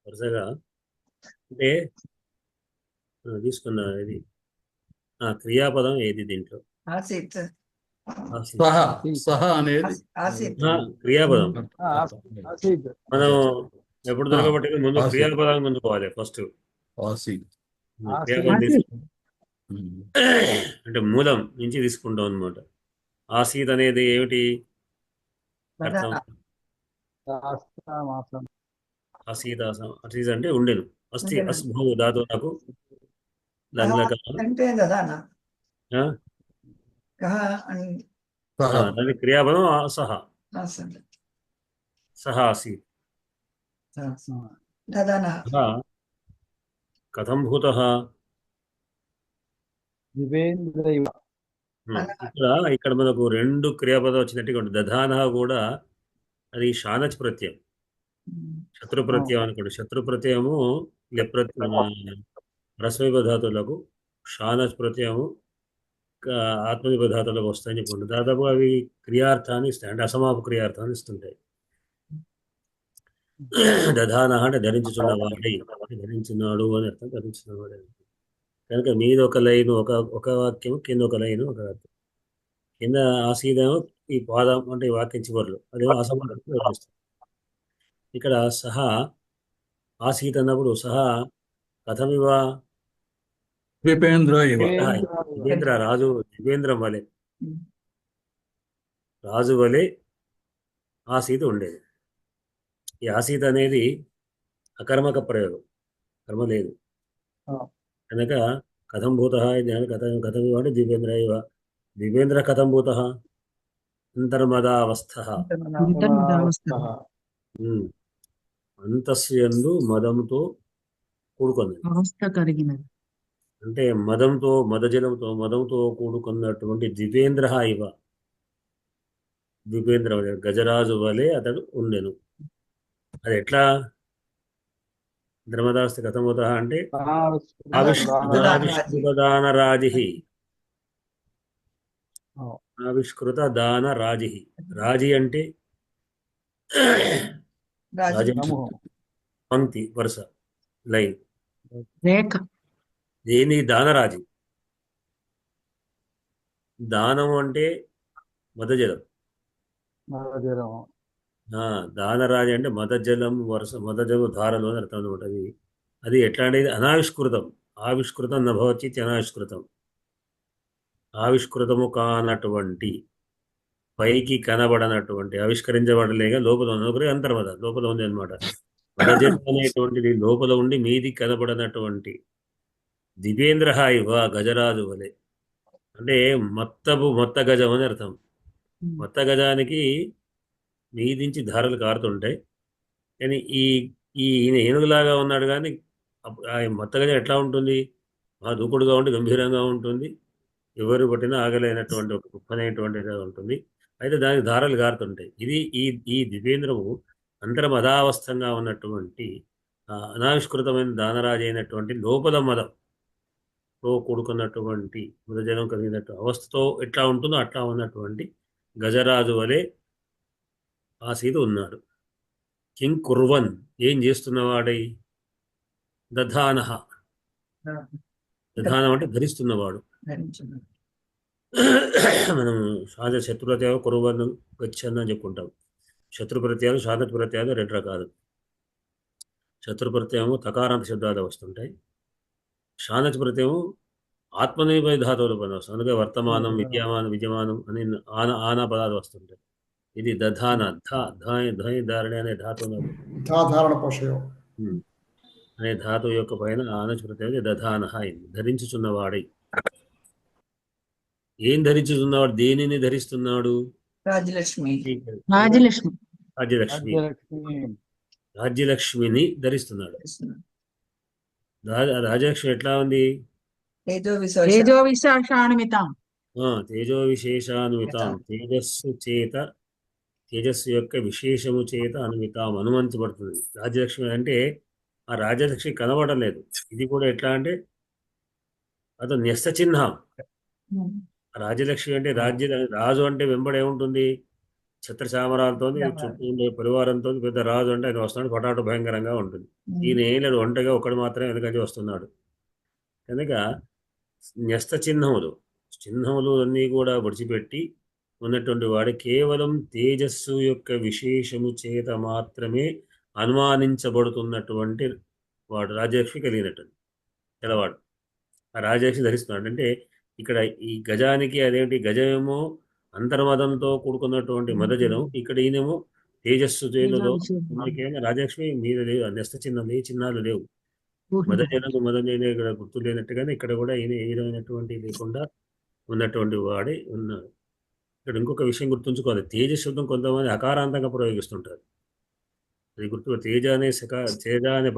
వరుసగా అంటే తీసుకున్న ఇది క్రియాపదం ఏది దీంట్లో? ఆసీత్ ఆసీత్. సహ సహ అనేది ఆసీత్ క్రియాపదం. ఆసీత్. మనం ఎప్పుడు దొరకబట్టి ముందు ఆసీత్. క్రియాపదం ముందు పోవాలి ఫస్ట్. ఆసీత్. క్రియాపదం అంటే మూలం నుంచి తీసుకుంటాం అనమాట. ఆసీత్ అనేది ఏమిటి అర్థం? ఆసీత్ ఆసీత్ అంటే ఉండెను. అస్థి అస్భూ ధాతు నాకు అంటే దదానా కహ అని దాని క్రియాపదం సహ రాసండి. సహ ఆసీత్. దదానా కథం భూతః దివేంద్రైవ. ఇక్కడ మనకు రెండు క్రియాపదం వచ్చినట్టుగా ఉంటుంది. దధాన కూడా అది షానచ్ ప్రత్యయం, శత్రు ప్రత్యయం అనుకోండి. శత్రు ప్రత్యయము రస్మైవ ధాతువులకు, షానచ్ ప్రత్యయము ఆత్మనిప ధాతువులకు వస్తాయని చెప్పండి. దాదాపు అవి క్రియార్థాన్ని ఇస్తాయి, అంటే అసమాప క్రియార్థాన్ని ఇస్తుంటాయి. దధాన అంటే ధరించుచున్నవాడై, ధరించున్నాడు అని అర్థం. ధరించున్నవాడే కనుక మీద ఒక లైన్ ఒక వాక్యం, కింద ఒక లైన్ ఒక వాక్యం. కింద ఆసీదేమో ఈ పాదం అంటే ఈ వాక్యం చివరిలో, అదేమో అసమానం వ్యవహరిస్తుంది. ఇక్కడ సహా ఆసీత్ అన్నప్పుడు సహా కథమివ ద్విపేంద్ర ఇవ. దివేంద్ర రాజు, దివేంద్రం వలె రాజు వలె ఆసీత్ ఉండేది. ఈ ఆసీత్ అనేది అకర్మక ప్రయోగం, కర్మ లేదు కనుక కథం భూత కథం ఇవ అంటే ద్విపేంద్ర ఇవ. ద్విపేంద్ర కథం భూత అంతర్మదావస్థ. అంతస్యందు మదంతో కూడుకుంది, అంటే మదంతో మదంతో కూడుకున్నటువంటి ద్విపేంద్ర ఇవ. ద్విపేంద్ర గజరాజు వలె అతడు ఉండెను. అది ఎట్లా? ధర్మదాస్తి కథమవుత అంటే ఆవిష్కృత దానరాజి. ఆవిష్కృత దానరాజి. రాజి అంటే రాజి పంక్తి, వరుస, లైన్. దేని దానరాజి. దానము అంటే మదజలం. దానరాజి అంటే మదజలం వరుస, మదజలం ధారలు అని అర్థం అనమాట. అది ఎట్లా అనేది అనావిష్కృతం. ఆవిష్కృతం నభవతి అనావిష్కృతం. ఆవిష్కృతము కానటువంటి, పైకి కనబడనటువంటి, ఆవిష్కరించబడలేక లోపల ఉన్నది అంతర్మద, లోపల ఉంది అనమాట. మదజలం అనేటువంటిది లోపల ఉండి మీది కనబడనటువంటి దివేంద్ర ఇవ గజరాజు వలె. అంటే మొత్త గజం అని అర్థం. మొత్త గజానికి మీదించి ధారలు కారుతుంటాయి, కానీ ఈయన ఏనుగులాగా ఉన్నాడు. కానీ ఆ మొత్త గజం ఎట్లా ఉంటుంది? దూకుడుగా ఉండి గంభీరంగా ఉంటుంది. ఎవరు పట్టినా ఆగలేనటువంటి ఒక ఉప్పనేటువంటిగా ఉంటుంది. అయితే దానికి ధారలు కారుతుంటాయి. ఇది ఈ దివేంద్రము అంతర్మదావస్థంగా ఉన్నటువంటి అనావిష్కృతమైన దానరాజు అయినటువంటి లోపల మదంతో కూడుకున్నటువంటి మృదజలం కలిగినట్టు అవస్థతో ఎట్లా ఉంటుందో అట్లా ఉన్నటువంటి గజరాజు వలె ఆసీత్ ఉన్నాడు. కిం కుర్వన్, ఏం చేస్తున్నవాడై? దధానః. దధానం అంటే ధరిస్తున్నవాడు. మనం సహజ శత్రు ప్రత్యయాలు కుర్వన్ గచ్చన్ అని చెప్పుకుంటాం. శత్రు ప్రత్యయాలు, సాధక ప్రత్యయాలు రెండు రకాలు. శత్రు ప్రత్యయము తకారాంత శబ్దాలు వస్తుంటాయి. షానచ్ ప్రత్యయము ఆత్మనిర్భయ ధాతువుల పదాలు వస్తుంది. అందుకే వర్తమానం, విద్యమానం, విద్యమానం అని ఆనా పదాలు వస్తుంటాయి. ఇది దధాన ధ్వని ధారణి అనే ధాతువు ధారణ పోషయం అనే ధాతువు యొక్క పైన ఆనచ్ ప్రత్యయం దధాన అయింది. ధరించుచున్నవాడై. ఏం ధరించుచున్నవాడు? దేనిని ధరిస్తున్నాడు? రాజలక్ష్మి. రాజ్యలక్ష్మి. రాజ్యలక్ష్మిని ధరిస్తున్నాడు. రాజలక్ష్మి ఎట్లా ఉంది? తేజో విశేషాన్వితం. తేజో విశేషాన్వితాం. తేజస్సు యొక్క విశేషము చేత అన్వితాం, అనుమతించబడుతుంది. రాజ్యలక్ష్మి అంటే ఆ రాజ్యలక్ష్మి కనబడలేదు. ఇది కూడా ఎట్లా అంటే అతను న్యస్త చిహ్నం. రాజ్యలక్ష్మి అంటే రాజు అంటే వెంబడి ఏముంటుంది? ఛత్రచామరాలతో చుట్టూ ఉండే పరివారంతో పెద్ద రాజు అంటే ఆయన వస్తున్నాడు, పటాటు భయంకరంగా ఉంటుంది. ఈయన ఏం లేడు, ఒంటరిగా ఒక్కడు మాత్రమే వెనకంచి వస్తున్నాడు. కనుక న్యస్త చిహ్నములు అన్నీ కూడా విడిచిపెట్టి ఉన్నటువంటి వాడు కేవలం తేజస్సు యొక్క విశేషము చేత మాత్రమే అనుమానించబడుతున్నటువంటి వాడు రాజలక్ష్మి కలిగినట్టు తెలవాడు. ఆ రాజలక్ష్మి ధరిస్తున్నాడు. అంటే ఇక్కడ ఈ గజానికి అదేంటి, గజమేమో అంతర్మదంతో కూడుకున్నటువంటి మదజలం, ఇక్కడ ఈయనేమో తేజస్సు చేతులో మనకేమో రాజలక్ష్మి మీద లేవు, న్యస్త చిహ్నం ఏ చిహ్నాలు లేవు. మదజలం ఇక్కడ గుర్తు లేనట్టుగానే ఇక్కడ కూడా ఈయన ఏ విధమైనటువంటి లేకుండా ఉన్నటువంటి వాడే ఉన్నాడు. ఇక్కడ ఇంకొక విషయం గుర్తుంచుకోవాలి. తేజ శబ్దం కొంతమంది అకారాంతంగా ప్రయోగిస్తుంటారు. అది గుర్తు. తేజ అనే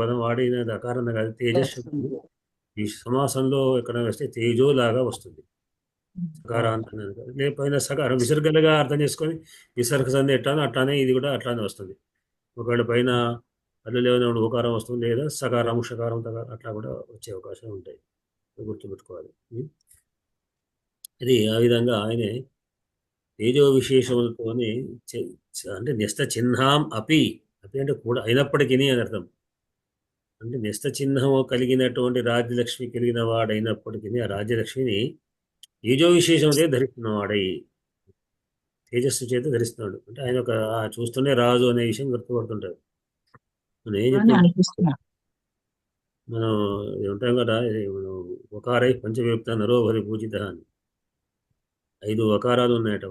పదం వాడినది అకారంగా కాదు. తేజ శబ్దం ఈ సమాసంలో ఎక్కడ వస్తే తేజో లాగా వస్తుంది. సకారాంతంగా లేకపోయినా సకారం విసర్గలుగా అర్థం చేసుకొని విసర్గ సంధి ఎట్లానో అట్లానే ఇది కూడా అట్లానే వస్తుంది. ఒకవేళ పైన అల్లు లేవనే ఓకారం వస్తుంది, లేదా సకారం షకారం అట్లా కూడా వచ్చే అవకాశం ఉంటాయి. గుర్తుపెట్టుకోవాలి. ఇది ఆ విధంగా ఆయనే తేజో విశేషములతోని అంటే న్యస్త చిహ్నం అపి అంటే కూడా అయినప్పటికీ అని అర్థం. అంటే న్యస్త చిహ్నము కలిగినటువంటి రాజ్యలక్ష్మి కలిగిన వాడైనప్పటికీ ఆ రాజ్యలక్ష్మిని తేజో విశేషములే ధరిస్తున్నవాడై, తేజస్సు చేత ధరిస్తున్నాడు. అంటే ఆయన ఒక చూస్తూనే రాజు అనే విషయం గుర్తుపడుతుంటారు. మనం ఏం చెప్తాం, మనం ఉంటాం కదా, మనం వకారై పంచవిభక్త నరోభరి పూజిత అని 5 వకారాలు ఉన్నాయట.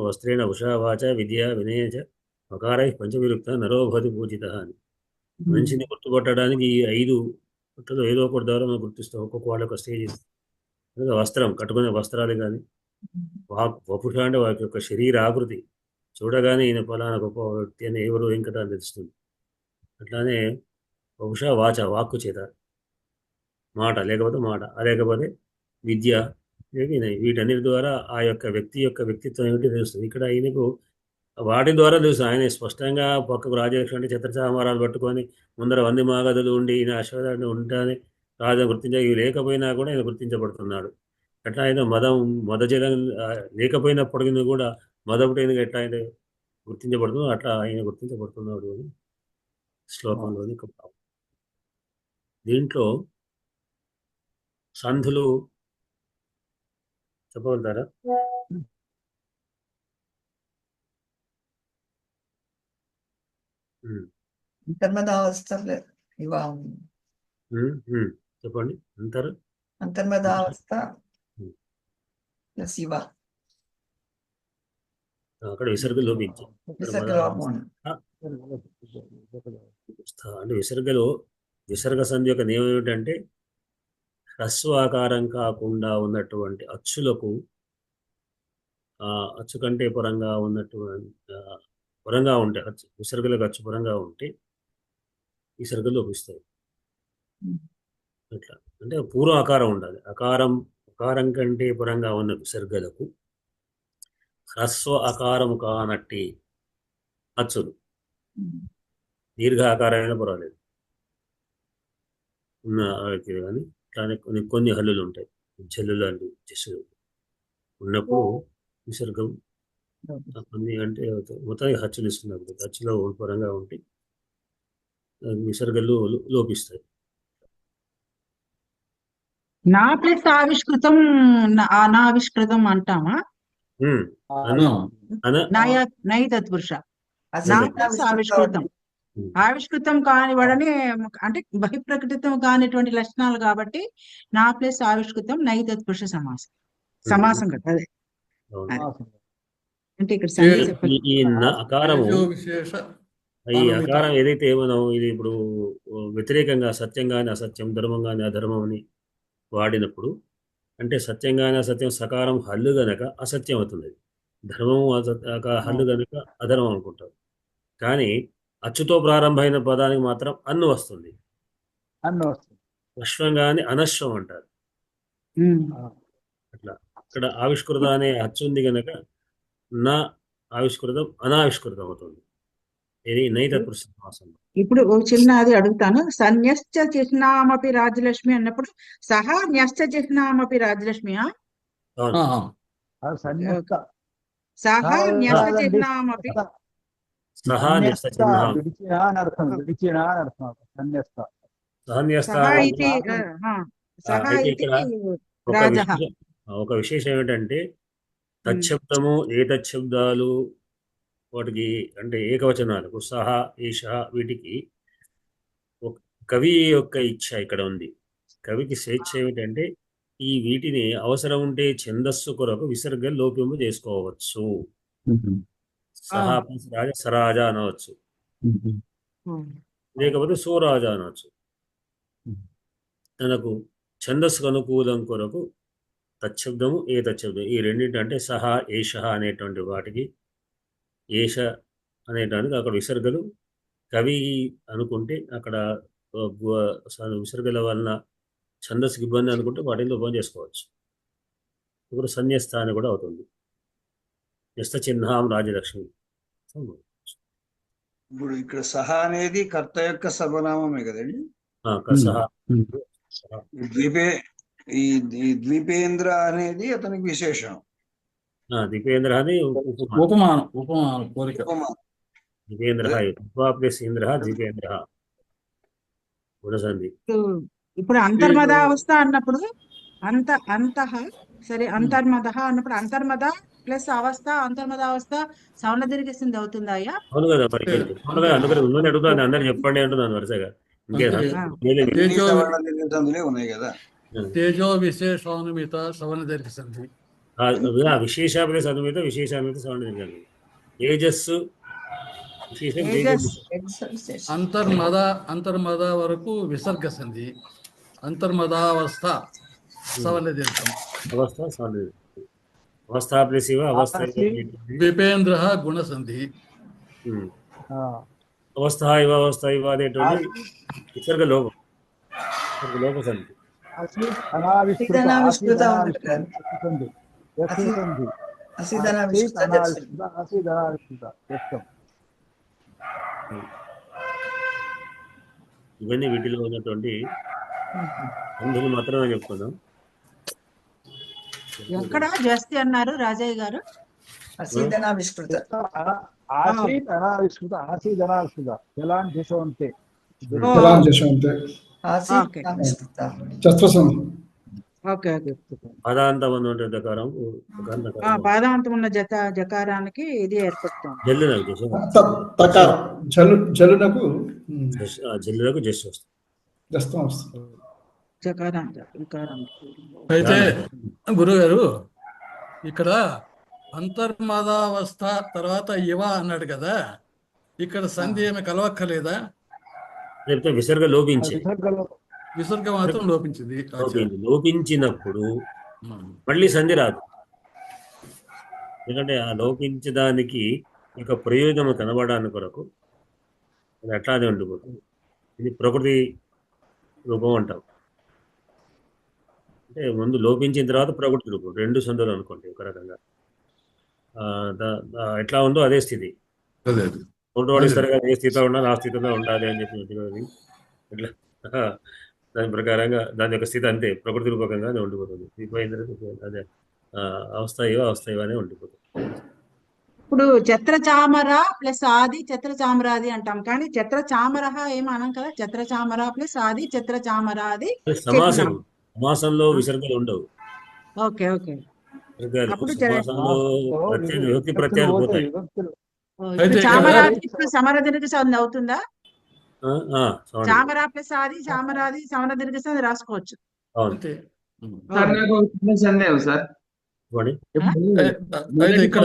వస్త్రేణ ఉషావాచ విద్య వినయ వకారై పంచవిభక్త నరోభరి పూజిత అని. మనిషిని గుర్తుపట్టడానికి ఈ 5 ఏదో ఒకటి ద్వారా మనం గుర్తిస్తాం. ఒక్కొక్క వాళ్ళ ఒక స్టేజ్. వస్త్రం, కట్టుకునే వస్త్రాలు కానీ, వపుష అంటే వారి యొక్క శరీర ఆకృతి చూడగానే ఈయన ఫలానా గొప్ప వ్యక్తి అని ఎవరు ఏం కదా తెలుస్తుంది. అట్లానే వపుష వాచ, వాక్కు చేత, మాట లేకపోతే విద్య, వీటన్నిటి ద్వారా ఆ యొక్క వ్యక్తి యొక్క వ్యక్తిత్వం ఏమిటి తెలుస్తుంది. ఇక్కడ ఆయనకు వాటి ద్వారా తెలుసు. ఆయన స్పష్టంగా పక్కకు రాజలక్ష్మి అంటే ఛత్రచామరాలు పట్టుకొని ముందర 100 మాగదులు ఉండి ఈయన అశ్వదాన్ని ఉంటానే రాజు గుర్తించే, ఇవి లేకపోయినా కూడా ఆయన గుర్తించబడుతున్నాడు. అట్లా ఆయన మదజలం లేకపోయినప్పటికీ కూడా మదపుటైన ఎట్లా ఆయన గుర్తించబడుతుందో అట్లా ఆయన గుర్తించబడుతున్నాడు అని శ్లోకంలోని ఒక భావం. దీంట్లో సంధులు చెప్పగలుగుతారా? చెప్పండి. అంతర్మదావస్థ ప్లస్ ఇవ. అక్కడ విసర్గ లోపించి అంటే విసర్గ సంధి యొక్క నియమం ఏమిటంటే హ్రస్వాకారం కాకుండా ఉన్నటువంటి అచ్చులకు అచ్చు కంటే పరంగా ఉంటే విసర్గలకు అచ్చు పరంగా ఉంటే విసర్గలు లోపిస్తాయి. అట్లా అంటే పూర్వ ఆకారం ఉండాలి. ఆకారం కంటే పరంగా ఉన్న విసర్గలకు హ్రస్వ ఆకారము కానట్టి అచ్చులు, దీర్ఘ ఆకారమైనా పర్వాలేదు కానీ అట్లానే కొన్ని హల్లులు ఉంటాయి. జల్లులు అంటే జస్సులు ఉన్నప్పుడు విసర్గం కొన్ని అంటే మొత్తానికి హచ్చులు ఇస్తున్నప్పుడు హచ్చులో పరంగా ఉంటే విసర్గలు లోపిస్తాయి. నా ప్లస్ ఆవిష్కృతం అనావిష్కృతం అంటామా? నై తత్పురుష. నా ప్లస్ ఆవిష్కృతం. ఆవిష్కృతం కానివాడని అంటే బహిప్రకటితం కానిటువంటి లక్షణాలు కాబట్టి నా ప్లస్ ఆవిష్కృతం నై తత్పురుష సమాసం. సమాసం కదా అదే. అవును. అదే. అంటే ఇక్కడ సంధి ఏ- చెప్పలేదు. ఈ అకారము, తేజో విశేష ఈ అనుమిత. అకారం ఏదైతే మనం ఇది ఇప్పుడు వ్యతిరేకంగా సత్యం కానీ అసత్యం, ధర్మం కానీ అధర్మం అని వాడినప్పుడు, అంటే సత్యం కానీ అసత్యం సకారం హల్లు గనక అసత్యం అవుతుంది. ధర్మం హల్లు గనక అధర్మం అనుకుంటారు. కానీ అచ్చుతో ప్రారంభమైన పదానికి మాత్రం అన్ను వస్తుంది. అన్న వస్తుంది. అశ్వం కానీ అనశ్వం అంటారు. ఉమ్. అట్లా ఇక్కడ ఆవిష్కృత అనే అచ్చు ఉంది కనుక నా ఆవిష్కృతం అనావిష్కృతం అవుతుంది. ఇది నైతత్పురుష సమాసం. ఇప్పుడు ఒక చిన్న అది అడుగుతాను. సన్యశ్చ చిహ్నామపి రాజ్యలక్ష్మి అన్నప్పుడు సహా న్యశ్చ చిహ్నామపి రాజ్యలక్ష్మియా? అవును. ఆహా. అది సన్యస్త. సహా న్యశ్చ కాదండి. చిహ్నామపి సహా న్యస్త సన్యస్త చిహ్నం. విడిచిన అని అర్థం. విడిచిన అని అర్థం. సన్యస్త. సహన్యస్త సహా అనే ఇది సహా అయితే ఇది ఇక్కడ రాజః. ఒక విశేషం ఏమిటంటే తచ్చబ్దము ఏతచ్చబ్దాలు వాటికి అంటే ఏకవచనాలకు సహా ఈష వీటికి ఒక కవి యొక్క ఇచ్ఛ ఇక్కడ ఉంది. కవికి స్వేచ్ఛ ఏమిటంటే ఈ వీటిని అవసరం ఉంటే ఛందస్సు కొరకు విసర్గ లోపింపు చేసుకోవచ్చు. సహా ప్లస్ రాజ సరాజ అనవచ్చు, లేకపోతే సోరాజ అనవచ్చు. తనకు ఛందస్సుకు అనుకూలం కొరకు తచ్చబ్దము ఏ తచ్చబ్దం ఈ రెండింటి అంటే సహా ఏష అనేటువంటి వాటికి ఏష అనేటానికి అక్కడ విసర్గలు కవి అనుకుంటే అక్కడ విసర్గల వలన ఛందస్సుకి ఇబ్బంది అనుకుంటే వాటిని లోపం చేసుకోవచ్చు. ఇప్పుడు సన్యస్త అని కూడా అవుతుంది. న్యస్త చిహ్నం రాజలక్ష్మి. ఇప్పుడు ఇక్కడ సహా అనేది కర్త యొక్క సర్వనామమే కదండి. సహా ఈ ద్వీపేంద్ర అనేది అతనికి విశేషం. దీపేంద్ర అని ఉపమానం పోలిక. దీపేంద్ర ప్లస్ ఇంద్ర దీపేంద్ర గుణసంధి. ఇప్పుడు అంతర్మదావస్థ అన్నప్పుడు అంతః సరే అంతర్మద అన్నప్పుడు అంతర్మద ప్లస్ అవస్థ అంతర్మదావస్థ సౌందర్య సింధి అవుతుందా అయ్యా? అవును కదా మరి అవును కదా, అందుకని ఉందని అడుగుతాను, అందరు చెప్పండి అంటున్నాను వరుసగా. ఇంకేదా అందులో ఉన్నాయి కదా. తేజో విశేషానుమిత సవర్ణ సంధి. విశేషాభిత చదువుమిత విశేషాన్విత సౌందర్య తేజస్సు విశేషం తేజస్సు. అంతర్మద వరకు విసర్గ సంధి. అంతర్మదావస్థ సవర్ణ దీర్ఘం. అవస్థ సౌందర్య అవస్థ ప్లస్ ఇవ అవస్థ ద్వీపేంద్ర గుణ సంధి. అవస్థ ఇవ అవస్థ ఇవ అనేటువంటి విసర్గ లోపం లోప సంధి. అనావిష్కృత ఇవన్నీ వీటిలో ఉన్నటువంటి అందులు మాత్రమే చెప్పుకుందాం. ఎక్కడ జస్తి అన్నారు రాజయ్య గారు? అసీదనావిష్కృత. ఆసీత్ అనావిష్కృత. ఆసీద్ అనావిష్కృత. జలాన్ జశోంతే. జలాన్ జశోంతే. ఆసీత్ అనావిష్కృత. Okay okay. పదాంతం అన్నటువంటి దకారం పాదాంతం ఉన్న జకారానికి ఇది ఏర్పడుతుంది. జల్లునకు జల్లులకు జస్ వస్తుంది. జస్తం వస్తుంది. అయితే గురుగారు ఇక్కడ అంతర్మదావస్థ తర్వాత ఇవ అన్నాడు కదా, ఇక్కడ సంధి ఏమి కలవక్కర్లేదా? లేకపోతే విసర్గ లోపించి విసర్గ మాత్రం లోపించింది. లోపించినప్పుడు మళ్ళీ సంధి రాదు. ఎందుకంటే ఆ లోపించడానికి ఒక ప్రయోజనం కనబడడానికి కొరకు అది అట్లానే ఉండిపోతుంది. ఇది ప్రకృతి రూపం అంటాం. అంటే ముందు లోపించిన తర్వాత ప్రకృతి రూపం, రెండు సందులు అనుకోండి ఒక రకంగా. ఎట్లా ఉందో అదే స్థితి. వాడిస్తారు కదా, ఏ స్థితిలో ఉండాలి ఆ స్థితిలో ఉండాలి అని చెప్పి ఇట్లా దాని ప్రకారంగా దాని యొక్క స్థితి అంతే ప్రకృతి రూపకంగా ఉండిపోతుంది. అదే అవస్థ ఇవ అనే ఉండిపోతుంది. ఇప్పుడు ఛత్ర చామర ప్లస్ ఆది ఛత్ర చామరాది అంటాం, కానీ ఛత్ర చామర ఏమి అనం కదా. ఛత్ర చామర ప్లస్ ఆది ఛత్ర చామరాది సమాసంలో విసర్గలు ఉండవు. Okay okay. అప్పుడు సమాసంలో విభక్తి ప్రత్యయాలు పోతాయి. చామరాది సమరదినకి సంధి అవుతుందా? సౌండ్ చామరా ప్లస్ ఆది చామరాది సవన దీర్ఘస్థ అది రాసుకోవచ్చు. అవును. అంతే. సార్ నాకు ఒక చిన్న సందేహం సార్. చూడండి. ఇప్పుడు అయితే ఇక్కడ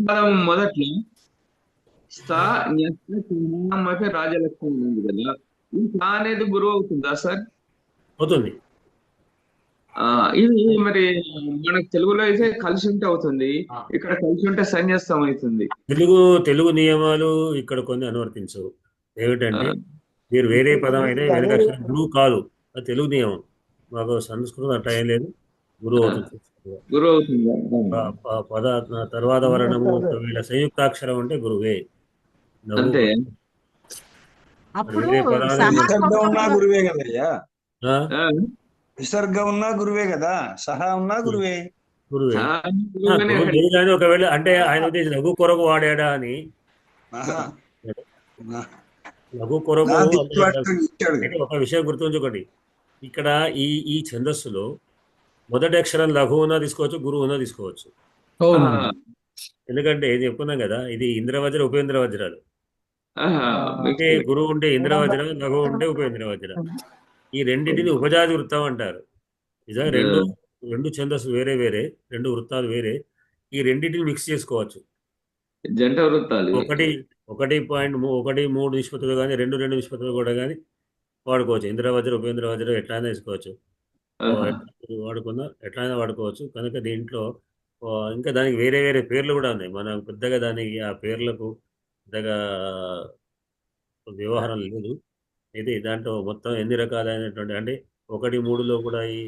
పదం మొదట్లో సా న్యస్త చిహ్నమపై రాజలక్ష్మి ఉంది కదా, ఈ సా అనేది గురువు అవుతుందా సార్? అవుతుంది. ఇది మరి మనకు తెలుగులో అయితే కలిసి ఉంటే అవుతుంది, ఇక్కడ కలిసి ఉంటే సన్యస్తం అవుతుంది. తెలుగు నియమాలు ఇక్కడ కొన్ని అనువర్తించవు. ఏమిటంటే మీరు వేరే పదం అయితే వెనక అక్షరం గురువు కాదు, అది తెలుగు నియమం. మాకు సంస్కృతం అట్లా ఏం లేదు, గురువు అవుతుంది. గురువు అవుతుందా? పద తర్వాత వర్ణము వీళ్ళ సంయుక్తాక్షరం అంటే గురువే. అంతే. అప్పుడు వేరే పదాలు విసర్గ ఉన్నా గురువే కదయ్యా, ఆ, విసర్గ ఉన్నా గురువే కదా, సహా ఉన్నా గురువే. గురువే. ఆ, గురువుగానే గురువు లేదు కానీ ఒకవేళ అంటే ఆయన ఉద్దేశం లఘు కొరకు వాడాడా అని. ఆహా. లఘు కొరకు నా అంటే దిక్కు ఇచ్చాడు. అయితే ఒక విషయం గుర్తుంచుకోండి, ఇక్కడ ఈ ఛందస్సులో మొదటి అక్షరం లఘువునా తీసుకోవచ్చు, గురువునా తీసుకోవచ్చు. అవును. ఎందుకంటే ఏది చెప్పుకున్నాం కదా, ఇది ఇంద్రవజ్ర ఉపేంద్ర వజ్రాలు. అంటే mixed. గురువు ఉంటే ఇంద్రవజ్రం, లఘువు ఉంటే ఉపేంద్ర వజ్ర. ఈ రెండింటిని ఉపజాతి వృత్తం అంటారు. నిజంగా రెండు ఛందస్సు వేరే వేరే, రెండు వృత్తాలు వేరే. ఈ రెండింటిని మిక్స్ చేసుకోవచ్చు. జంట వృత్తాలు. 1.1 నిష్పత్తులు కానీ 2 నిష్పత్తులు కూడా కానీ వాడుకోవచ్చు. ఇంద్రవజ్ర ఉపేంద్ర వజ్రం ఎట్లయినా తీసుకోవచ్చు. వాడుకున్నా ఎట్లయినా వాడుకోవచ్చు. కనుక దీంట్లో ఇంకా దానికి వేరే వేరే పేర్లు కూడా ఉన్నాయి. మనం పెద్దగా దానికి ఆ పేర్లకు పెద్దగా వ్యవహారం లేదు. ఇది దాంట్లో మొత్తం ఎన్ని రకాలైనటువంటి అంటే 1, 3లో కూడా ఈ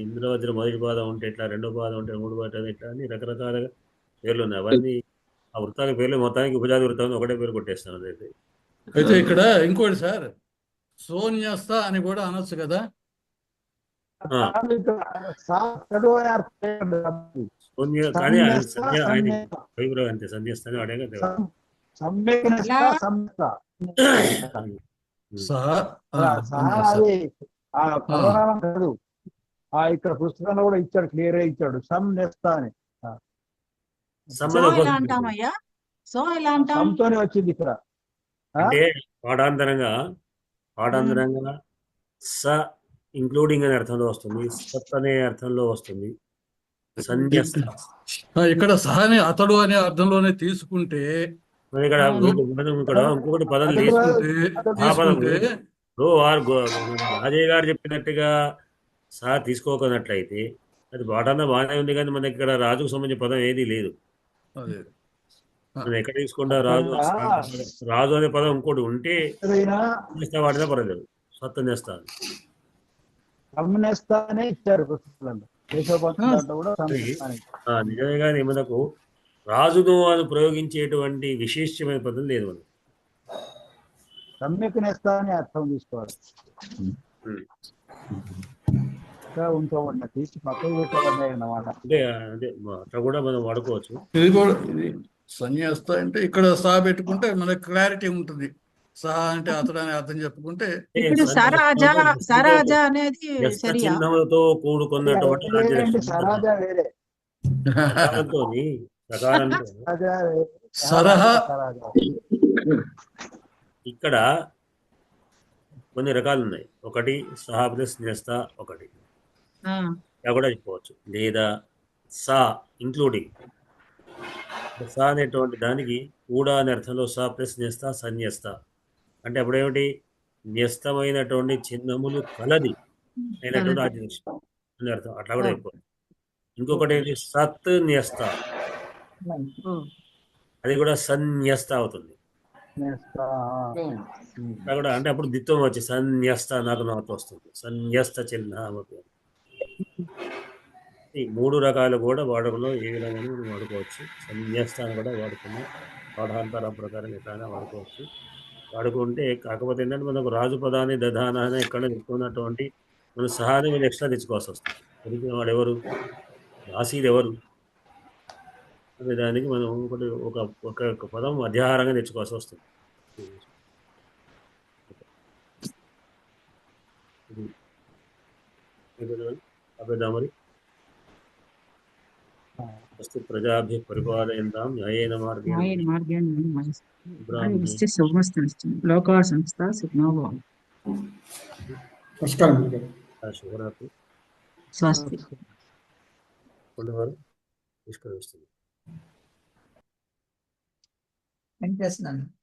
ఇంద్రవజ్ర మొదటి పాదం ఉంటే ఇట్లా, రెండో పాదం ఉంటే మూడు పాదం ఇట్లా అని రకరకాలుగా పేర్లు ఉన్నాయి. అవన్నీ ఆ వృత్తాల పేర్లు మొత్తానికి ఉపజాతి వృత్తం ఒకటే పేరు కొట్టేస్తాను. అయితే ఇక్కడ ఇంకోటి సార్, సోన్యస్త అని కూడా అనొచ్చు కదా. కానీ అంతే సంధ్యస్థానే వాడే కదా. ఇక్కడ పుస్తకంలో కూడా ఇచ్చాడు, క్లియర్ గా ఇచ్చాడు, సంనేస్తా అని. అంటామయ్యా, సో ఇలా అంటాం, సంతోనే వచ్చింది ఇక్కడ. అంటే పాఠాంతరంగా స ఇంక్లూడింగ్ అనే అర్థంలో వస్తుంది, సత్ అనే అర్థంలో వస్తుంది. ఇక్కడ సహని అతడు అనే అర్థంలోనే తీసుకుంటే ఇక్కడ ఇంకొకటి పదం తీసుకుంటే రాజయ్య గారు చెప్పినట్టుగా సహా తీసుకోకున్నట్లయితే అది బాటంలో బాగానే ఉంది, కానీ మనకి ఇక్కడ రాజుకు సంబంధించిన పదం ఏదీ లేదు. మనం ఎక్కడ తీసుకుంటా రాజు అనే పదం ఇంకోటి ఉంటే వాడినా పర్వాలేదు, సత్తునేస్తాను నిజమే. కానీ మనకు రాజును అని ప్రయోగించేటువంటి విశేషమైన పదం లేదు. మనం సమ్యక్ నేస్తా అని అర్థం తీసుకోవాలి. తీసి పక్కకు పెట్టాలనే అన్నమాట. అంటే అట్లా కూడా మనం వాడుకోవచ్చు. ఇది కూడా ఇది సన్యాస్త అంటే ఇక్కడ సహా పెట్టుకుంటే మనకు క్లారిటీ ఉంటుంది. సహా అంటే అతడు అని అర్థం చెప్పుకుంటే ఇప్పుడు సరాజ అనేది చిహ్నములతో కూడుకున్నటువంటి సరహా ఇక్కడ కొన్ని రకాలు ఉన్నాయి. ఒకటి సహా ప్లస్ న్యస్త, ఒకటి కూడా చెప్పుకోవచ్చు, లేదా సా ఇంక్లూడింగ్. సా అనేటువంటి దానికి కూడా అనే అర్థంలో సా ప్లస్ న్యస్త, సన్యస్త అంటే అప్పుడేమిటి, న్యస్తమైనటువంటి చిహ్నములు కలది అయినటువంటి ఆర్టినేషన్ అని అర్థం. అట్లా కూడా చెప్పుకోవచ్చు. ఇంకొకటి ఏంటి, సత్ న్యస్త, అది కూడా సన్యస్త అవుతుంది. కూడా అంటే అప్పుడు దిత్వం వచ్చి సన్యస్త నాకు వస్తుంది, సన్యస్త చిహ్నం. ఈ 3 రకాలు కూడా వాడకంలో ఏ విధంగా మనం వాడుకోవచ్చు. సన్యస్తాన్ని కూడా వాడుకున్నాం, పాఠాంతరం ప్రకారం ఎట్లయినా వాడుకోవచ్చు. వాడుకుంటే కాకపోతే ఏంటంటే మనకు రాజు పదాన్ని దధానాన్ని ఎక్కడ తెచ్చుకున్నటువంటి మనం సహాయం మీద ఎక్స్ట్రా తెచ్చుకోవాల్సి వస్తుంది. తెలిసిన వాడు ఎవరు, దాసీది ఎవరు అనే దానికి మనం ఒక పదం అధ్యాహారంగా తెచ్చుకోవాల్సి వస్తుంది. అర్థమైందా మరి? అస్తు ప్రజాభ్య పరిపాలయంతాం న్యాయేన మార్గేణ న్యాయేన మార్గేణ బ్రాహ్మణే లోకా సంస్థ సుఖినో భవంతు. నమస్కారం గురుగారు. శుభరాత్రి. స్వస్తి. కొండవారు నిష్క్రమిస్తుంది. వెంకటేశ్వర